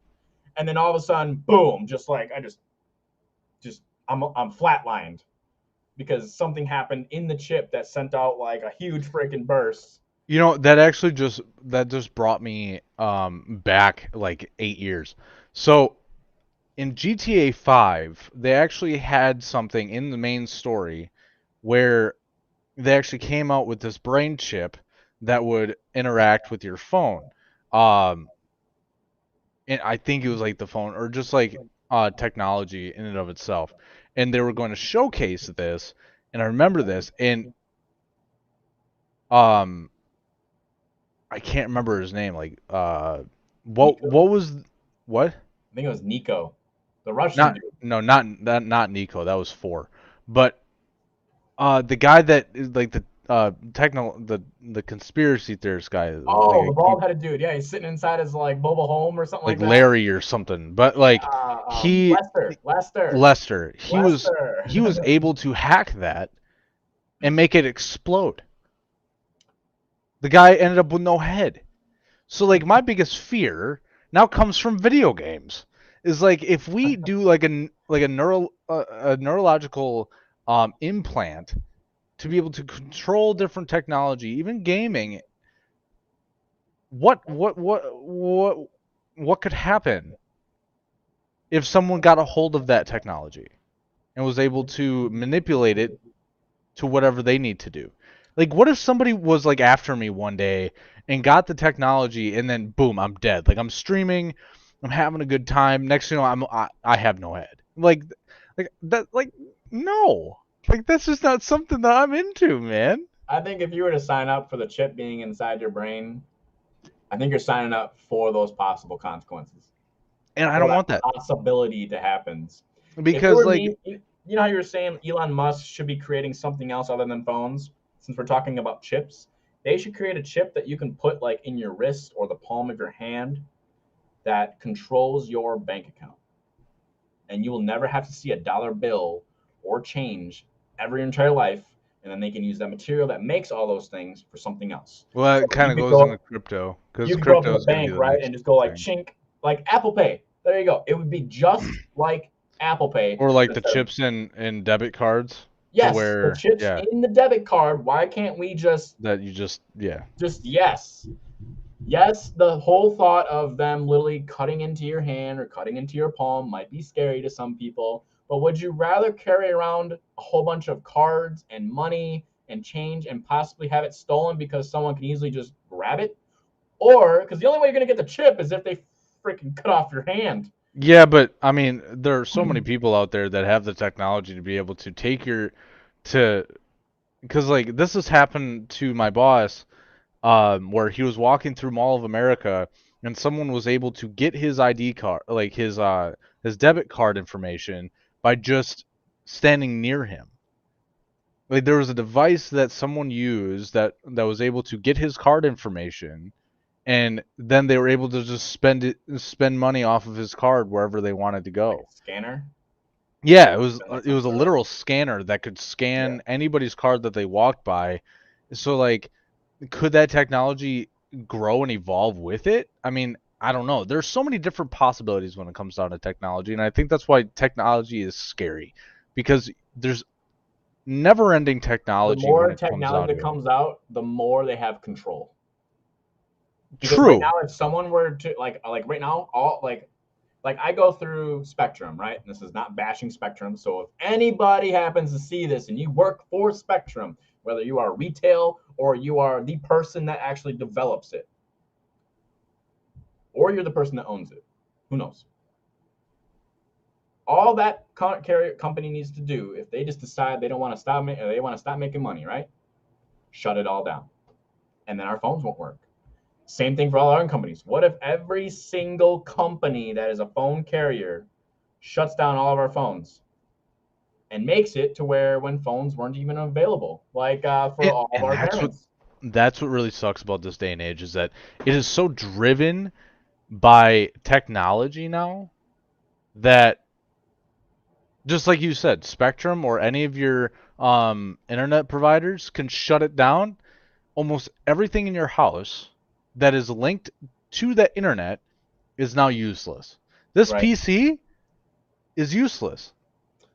and then all of a sudden, boom, just like just I'm flatlined because something happened in the chip that sent out like a huge freaking burst.
That just brought me back like 8 years. So in GTA 5, they actually had something in the main story where they actually came out with this brain chip that would interact with your phone. Um, and I think it was like the phone or just like technology in and of itself. And they were going to showcase this, and I remember this, and um, I can't remember his name. Like, what
Nico,
was what?
I think it was Nico, the Russian
Not
dude.
no, not Nico. That was four. But the guy that is like the the conspiracy theorist guy,
Oh, the
like
bald headed dude. Yeah, he's sitting inside his like mobile home or something
like
like that.
Larry or something. But like he Lester, he was
Lester.
able to hack that and make it explode. The guy ended up with no head. So like my biggest fear now comes from video games. Is like if we do like a neurological implant to be able to control different technology, even gaming, what could happen if someone got a hold of that technology and was able to manipulate it to whatever they need to do? Like, what if somebody was like after me one day and got the technology and then boom, I'm dead. Like I'm streaming, I'm having a good time. Next thing you know, I have no head. Like that. Like no. Like that's just not something that I'm into, man.
I think if you were to sign up for the chip being inside your brain, I think you're signing up for those possible consequences,
And I
for
don't
that
want that
possibility to happen. If it
because
were
like
me, you know how you were saying Elon Musk should be creating something else other than phones? Since we're talking about chips, they should create a chip that you can put like in your wrist or the palm of your hand that controls your bank account. And you will never have to see a dollar bill or change ever your entire life. And then they can use that material that makes all those things for something else.
well,
So
it kind
you
of
could
goes into
go
crypto
you
because
could go up to
crypto
the
is going to be
bank,
the
right,
next
and just go like
thing.
chink, like Apple Pay. There you go. It would be just like Apple Pay.
Or like the
Instead of,
chips in debit cards to
yes, the
where,
chips
yeah,
in the debit card. Why can't we
that you just, yeah.
just yes? Yes, the whole thought of them literally cutting into your hand or cutting into your palm might be scary to some people, but would you rather carry around a whole bunch of cards and money and change and possibly have it stolen because someone can easily just grab it? Or because the only way you're going to get the chip is if they freaking cut off your hand.
Yeah, but I mean, there are so many people out there that have the technology to be able to take your to because like this has happened to my boss, where he was walking through Mall of America and someone was able to get his ID card, like his debit card information by just standing near him. Like there was a device that someone used that was able to get his card information, and then they were able to just spend money off of his card wherever they wanted to
Like
go.
a scanner,
Yeah,
like
it
some
was a
sort of
literal scanner that could
yeah.
scan anybody's card that they walked by. So like, could that technology grow and evolve with it? I mean, I don't know. There's so many different possibilities when it comes down to technology, and I think that's why technology is scary, because there's never-ending
The
technology when
more
it comes
technology
down
that
to it.
comes out, the more they have control. Because right now,
True.
if someone were to like right now, all like I go through Spectrum, right? And this is not bashing Spectrum. So if anybody happens to see this and you work for Spectrum, whether you are retail or you are the person that actually develops it, or you're the person that owns it, who knows? All that carrier company needs to do, if they just decide they don't want to stop, or they want to stop making money, right? Shut it all down, and then our phones won't work. Same thing for all our own companies. What if every single company that is a phone carrier shuts down all of our phones and makes it to where when phones weren't even available, like for all of
And
our parents?
that's what really sucks about this day and age, is that it is so driven by technology now that, just like you said, Spectrum or any of your internet providers can shut it down. Almost everything in your house that is linked to the internet is now useless. This
Right.
PC is useless.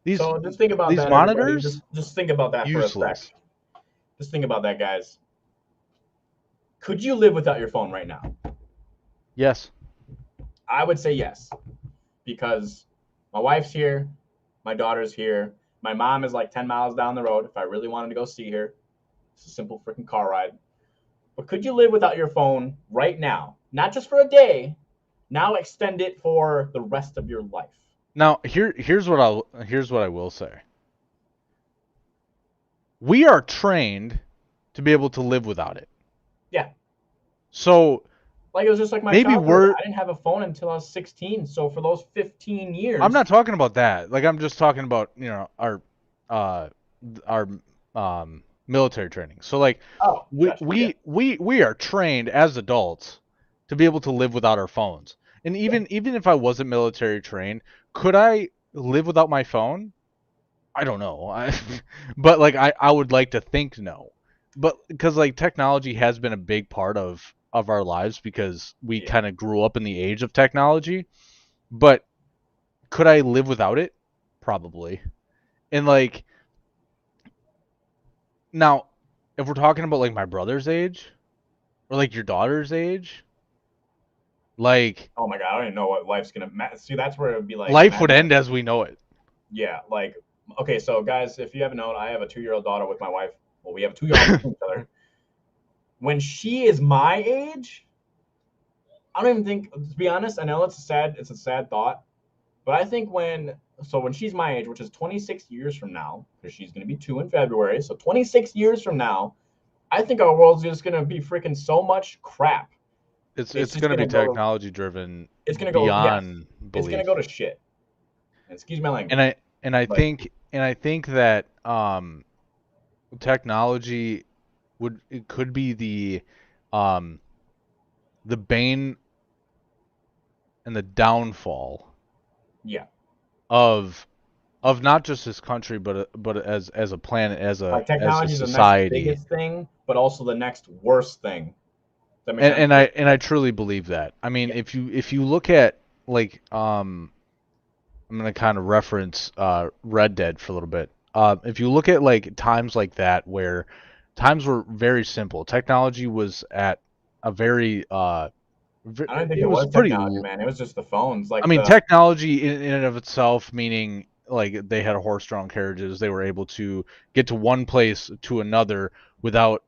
These
So just think about
these
that, everybody.
monitors,
Just think about that for a sec.
useless.
Just think about that, guys. Could you live without your phone right now?
Yes.
I would say yes, because my wife's here, my daughter's here, my mom is like 10 miles down the road. If I really wanted to go see her, it's a simple freaking car ride. But could you live without your phone right now? Not just for a day. Now extend it for the rest of your life.
Now here's what I will say. We are trained to be able to live without it.
Yeah.
So
Like it was just like my
maybe
childhood.
we're
I didn't have a phone until I was 16. So for those 15
I'm
years,
not talking about that. Like I'm just talking about, uh our military training. So like
oh, gotcha. Yeah.
we are trained as adults to be able to live without our phones. And
Yeah.
even if I wasn't military trained, could I live without my phone? I don't know. But like I would like to think no. But because like technology has been a big part of our lives because we
Yeah.
kind of grew up in the age of technology. But could I live without it? Probably. And like now, if we're talking about like my brother's age or like your daughter's age, like
Oh my God. I don't even know what life's going to see. That's where it would be like,
life would
imagine.
end as we know it.
Yeah. Like, okay. So, guys, if you haven't known, I have a 2-year-old daughter with my wife. Well, we have 2 year olds with each other. When she is my age, I don't even think, to be honest, I know it's a sad thought, but I think when she's my age, which is 26 years from now, because she's going to be 2 in February, so 26 years from now, I think our world's just going to be freaking so much crap. It's
It's
just
going to
going
be
to go,
technology driven
it's going to go, yes,
beyond
it's going to go
belief.
to shit. Excuse my
And
language. But
I think that technology would it could be um the bane and the downfall
yeah,
of not just this country but as a planet,
like
as a
technology is the next
society.
biggest thing, but also the next worst thing. Does that make sense?
And I truly believe that. I mean,
Yeah.
if you look at like I'm gonna kind of reference Red Dead for a little bit. If you look at like times like that where times were very simple, technology was at a very
I don't think
it
it
was
was
pretty.
technology, man. It was just the phones.
I
Like
mean,
the
technology in and of itself, meaning like they had horse-drawn carriages, they were able to get to one place to another without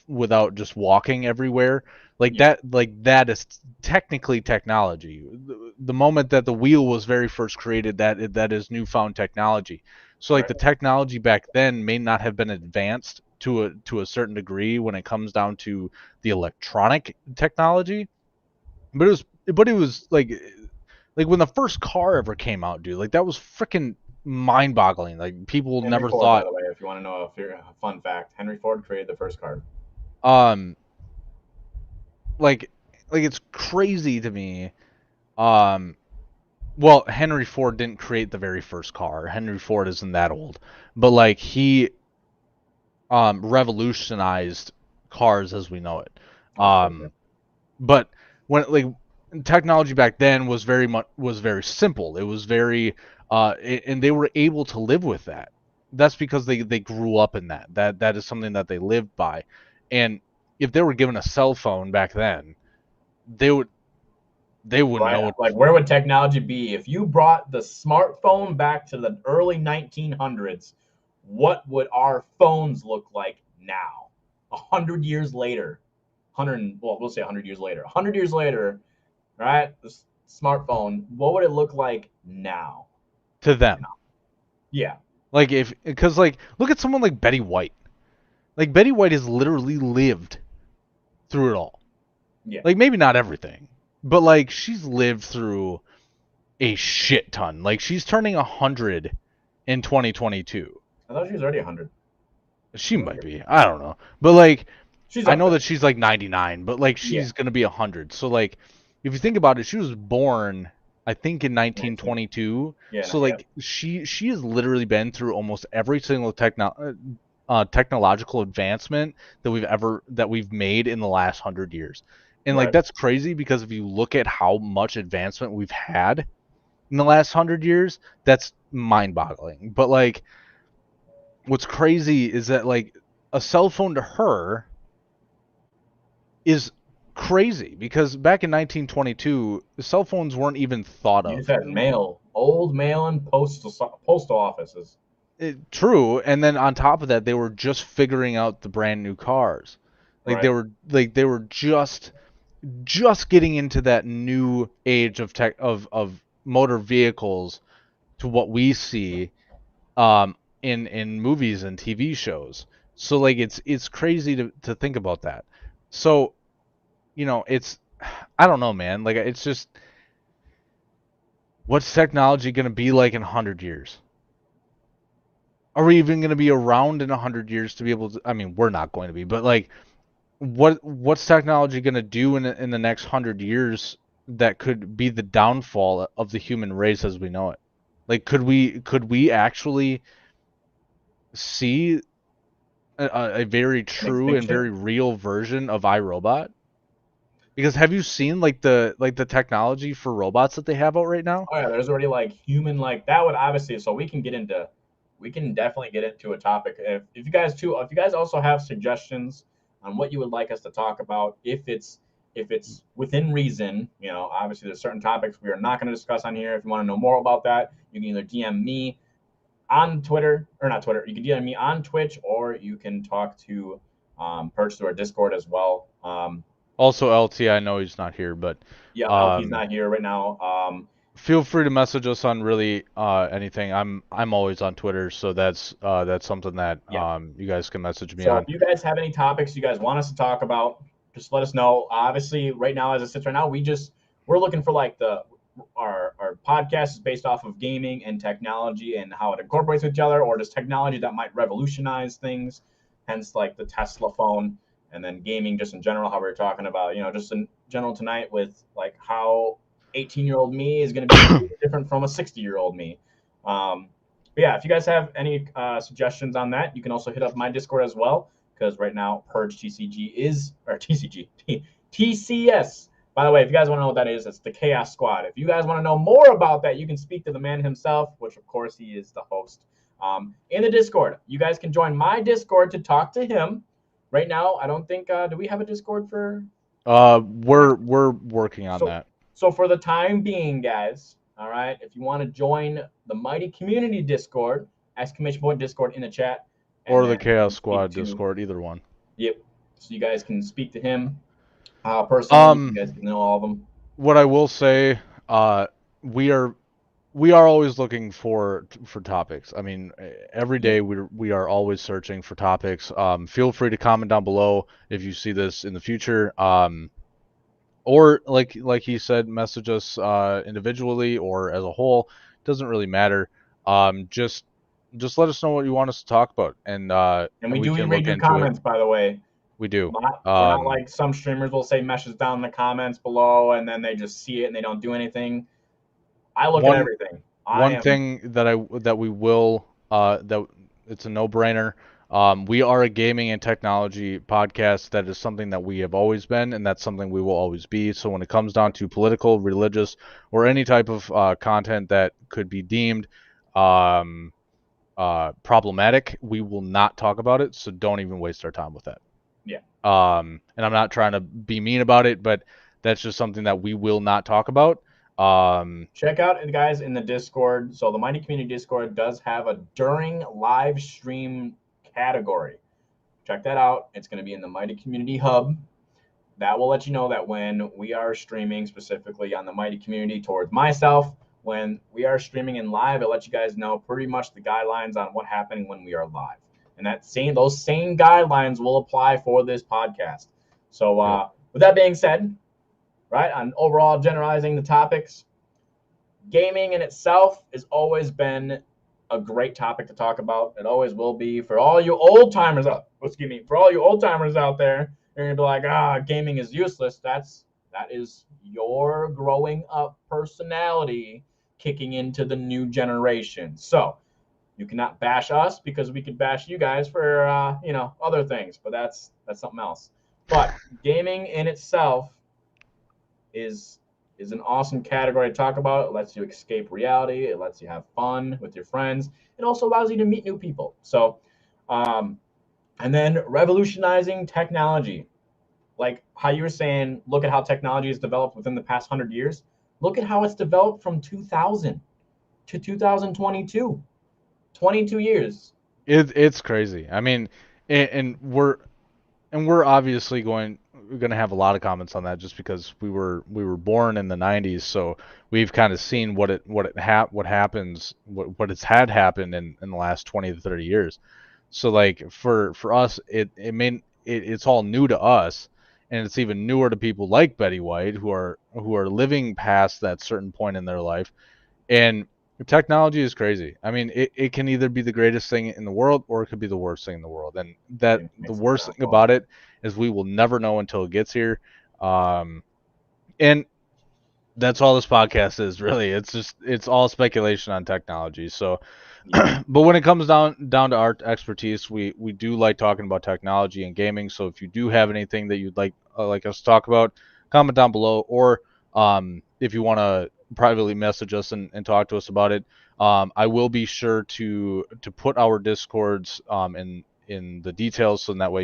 without just walking everywhere.
yeah,
Like that is technically technology. The moment that the wheel was very first created, that is newfound technology. So like
right.
the technology back then may not have been advanced to a certain degree when it comes down to the electronic technology, but it was like when the first car ever came out, dude, like that was freaking mind-boggling. Like people
Henry
never
Ford, by
thought
the way, if you want to know a fun fact, Henry Ford created the first car.
um like it's crazy to me. Um well, Henry Ford didn't create the very first car. Henry Ford isn't that old. But like he revolutionized cars as we know it.
That's true. Yeah.
Um but when like technology back then was very simple. It was very and they were able to live with that. That's because they grew up in that. That is something that they lived by. And if they were given a cell phone back then, they would they wouldn't
Right?
know what.
Like, where would technology be if you brought the smartphone back to the early 1900s? What would our phones look like now? 100 years later, 100, well, we'll say 100 years later. 100 years later, right? The smartphone. What would it look like now?
To them.
Yeah,
Like if because like look at someone like Betty White. Like Betty White has literally lived through it all.
yeah.
Like maybe not everything, but like she's lived through a shit ton. Like she's turning 100 in 2022.
I thought she was already 100.
She might be. I don't know. But like
She's
I
up
know
there.
that she's like 99, but like
Yeah,
she's going to be 100. So like if you think about it, she was born I think in
19.
1922.
Yeah,
So
yeah.
like she has literally been through almost every single technological advancement that we've made in the last 100 years. And like
Right.
that's crazy because if you look at how much advancement we've had in the last 100 years, that's mind-boggling. But like what's crazy is that like a cell phone to her is crazy because back in 1922 cell phones weren't even thought
You just
of.
had mail, old mail and postal offices.
True, and then on top of that they were just figuring out the brand new cars.
Right.
Like they were just getting into that new age of tech of motor vehicles to what we see in movies and TV shows. So like it's crazy to think about that. So, it's I don't know, man. Like it's just what's technology going to be like in 100 years? Are we even going to be around in 100 years to be able to? I mean, we're not going to be, but like what's technology going to do in the next 100 years that could be the downfall of the human race as we know it? Like could we actually see a very
An
true and
extinction.
very real version of iRobot? Because have you seen like the technology for robots that they have out right now?
Oh yeah, there's already like human like that would obviously. So we can definitely get into a topic. If you guys also have suggestions on what you would like us to talk about, if it's within reason, obviously there's certain topics we are not going to discuss on here. If you want to know more about that, you can either DM me on Twitter or not Twitter. You can DM me on Twitch, or you can talk to Perch through our Discord as well.
Also, LT, I know he's not here, but
Yeah, LT's
um,
not here right now.
feel free to message us on really anything. I'm always on Twitter, so that's something that
Yeah.
you guys can message me
So if
on.
you guys have any topics you guys want us to talk about, just let us know. Obviously, right now as it sits right now, we're looking for like our podcast is based off of gaming and technology and how it incorporates with each other, or just technology that might revolutionize things. Hence, like the Tesla phone, and then gaming just in general. How we were talking about, just in general tonight with like how 18-year-old me is going to be completely different from a 60-year-old me. Um, but yeah, if you guys have any suggestions on that, you can also hit up my Discord as well. Because right now, Purge TCG is, or TCG, TCS. By the way, if you guys want to know what that is, it's the Chaos Squad. If you guys want to know more about that, you can speak to the man himself, which of course he is the host, in the Discord. You guys can join my Discord to talk to him. Right now, I don't think, do we have a Discord for
We're working on
so,
that.
so for the time being, guys, all right, if you want to join the Mighty Community Discord, exclamation point Discord in the chat, and
Or
then
the
you
Chaos
can speak
Squad
to,
Discord, either one.
yep, so you guys can speak to him personally. You
Um,
guys can know all of them.
what I will say, we are we are always looking for topics. I mean, every
Yep.
day we are always searching for topics. Feel free to comment down below if you see this in the future. Or like he said, message us individually or as a whole. Doesn't really matter. Just let us know what you want us to talk about, and
And we
we
do
can
read
look
your
into it.
comments, by the way.
We do.
We're not like some streamers will say message down in the comments below and then they just see it and they don't do anything. I look at
One
everything. I
one
am
thing that we will that it's a no-brainer. We are a gaming and technology podcast. That is something that we have always been, and that's something we will always be. So when it comes down to political, religious, or any type of content that could be deemed um, problematic, we will not talk about it. So don't even waste our time with that.
yeah.
And I'm not trying to be mean about it, but that's just something that we will not talk about.
Check out guys in the Discord. So the Mighty Community Discord does have a during live stream category. Check that out. It's going to be in the Mighty Community Hub. That will let you know that when we are streaming specifically on the Mighty Community towards myself, when we are streaming in live, it lets you guys know pretty much the guidelines on what happening when we are live. And those same guidelines will apply for this podcast. So
Yep.
with that being said, right, on overall generalizing the topics, gaming in itself has always been a great topic to talk about. It always will be for all you old timers out. Excuse me, for all you old timers out there, you're gonna be like, gaming is useless. That is your growing up personality kicking into the new generation. So you cannot bash us because we could bash you guys for other things, but that's something else. But gaming in itself is an awesome category to talk about. It lets you escape reality. It lets you have fun with your friends. It also allows you to meet new people. So, and then revolutionizing technology, like how you were saying. Look at how technology has developed within the past 100 years. Look at how it's developed from 2000 to 2022. 22 years.
It's crazy. I mean, and we're obviously going to have a lot of comments on that just because we were born in the 90s, so we've kind of seen what happens what it's had happen in the last 20 to 30 years. So like for us it's all new to us, and it's even newer to people like Betty White who are living past that certain point in their life. And technology is crazy. I mean, it can either be the greatest thing in the world or it could be the worst thing in the world. And that
It
the
makes a
worst thing
downfall.
about it is we will never know until it gets here. Um, and that's all this podcast is really. It's all speculation on technology. So,
Yeah.
but when it comes down to our expertise, we do like talking about technology and gaming. So if you do have anything that you'd like us to talk about, comment down below, or if you want to privately message us and talk to us about it. I will be sure to put our discords in the details, so that way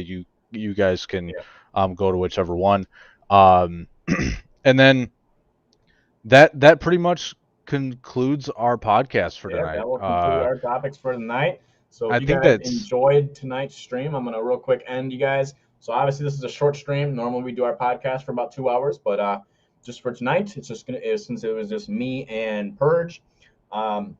you guys can
Yeah.
go to whichever one. Um, and then that pretty much concludes our podcast for
Yeah,
tonight.
that will conclude our topics for tonight. So if
I
you
think
guys
that's
enjoyed tonight's stream, I'm gonna real quick end you guys. So obviously this is a short stream. Normally we do our podcast for about 2 hours, but just for tonight, it's just since it was just me and Purge. Um,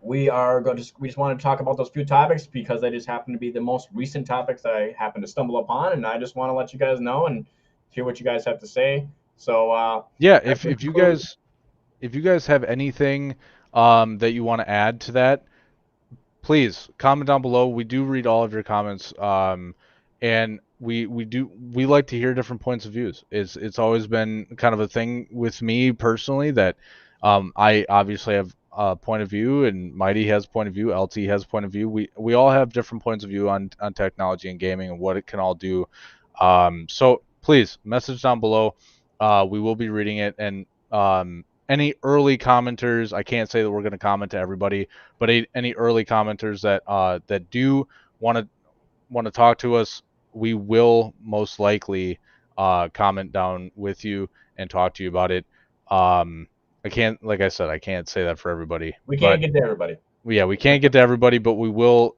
we just want to talk about those few topics because they just happen to be the most recent topics that I happen to stumble upon, and I just want to let you guys know and hear what you guys have to say. So
yeah.
that will
If you
conclude.
guys have anything that you want to add to that, please comment down below. We do read all of your comments, and we like to hear different points of views. It's always been kind of a thing with me personally that I obviously have a point of view, and Mighty has a point of view, LT has a point of view. We all have different points of view on technology and gaming and what it can all do. So please message down below. We will be reading it, and any early commenters, I can't say that we're going to comment to everybody, but any early commenters that do want to talk to us, we will most likely comment down with you and talk to you about it. I can't, like I said, I can't say that for everybody,
We can't
but
get to everybody.
yeah, we can't get to everybody, but we will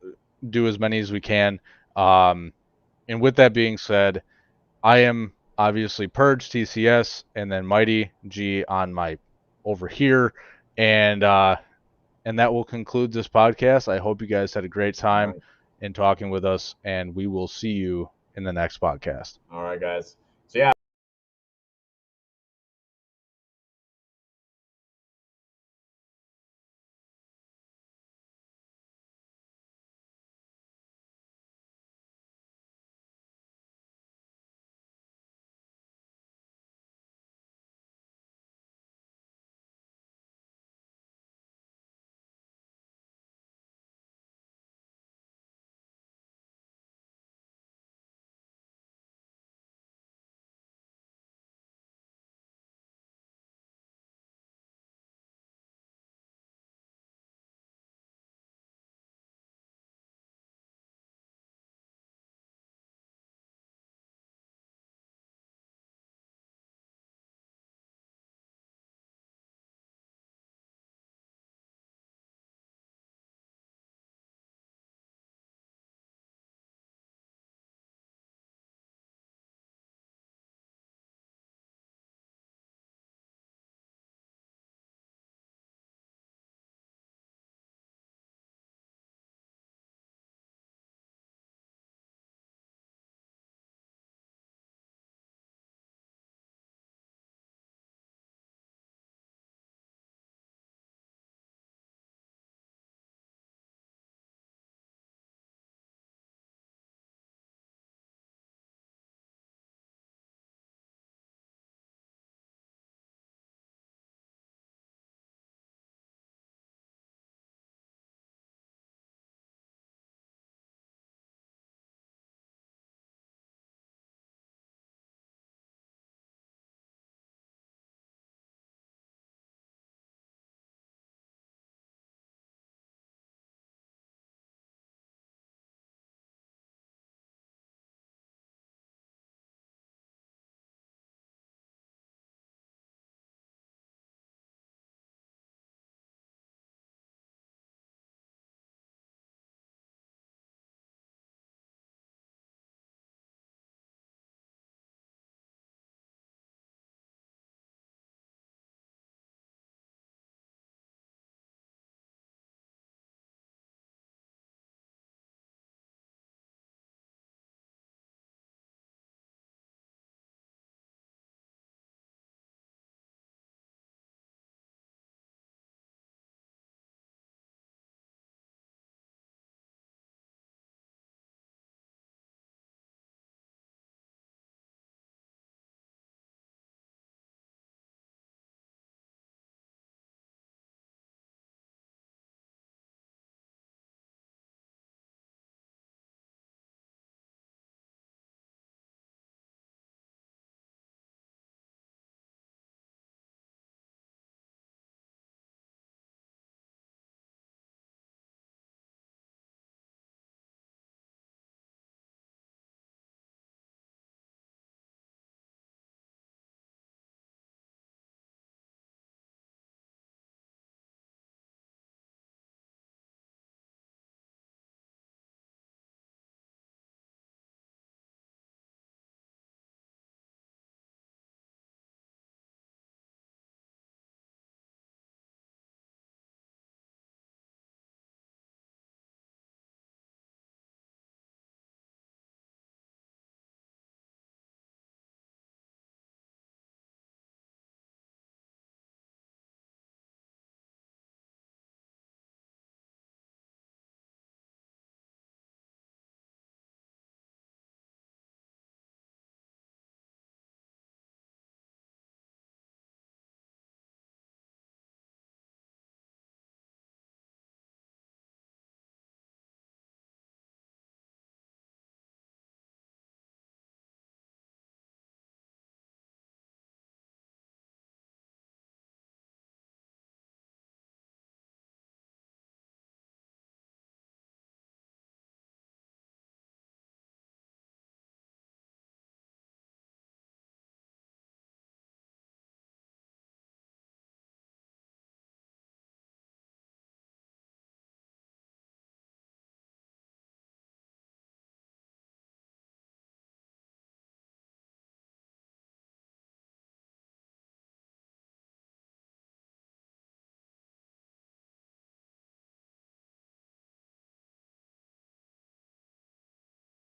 do as many as we can. Um, and with that being said, I am obviously Purge TCS, and then Mighty G on my over here, and that will conclude this podcast. I hope you guys had a great
All
time
right.
in talking with us, and we will see you in the next podcast.
All right, guys.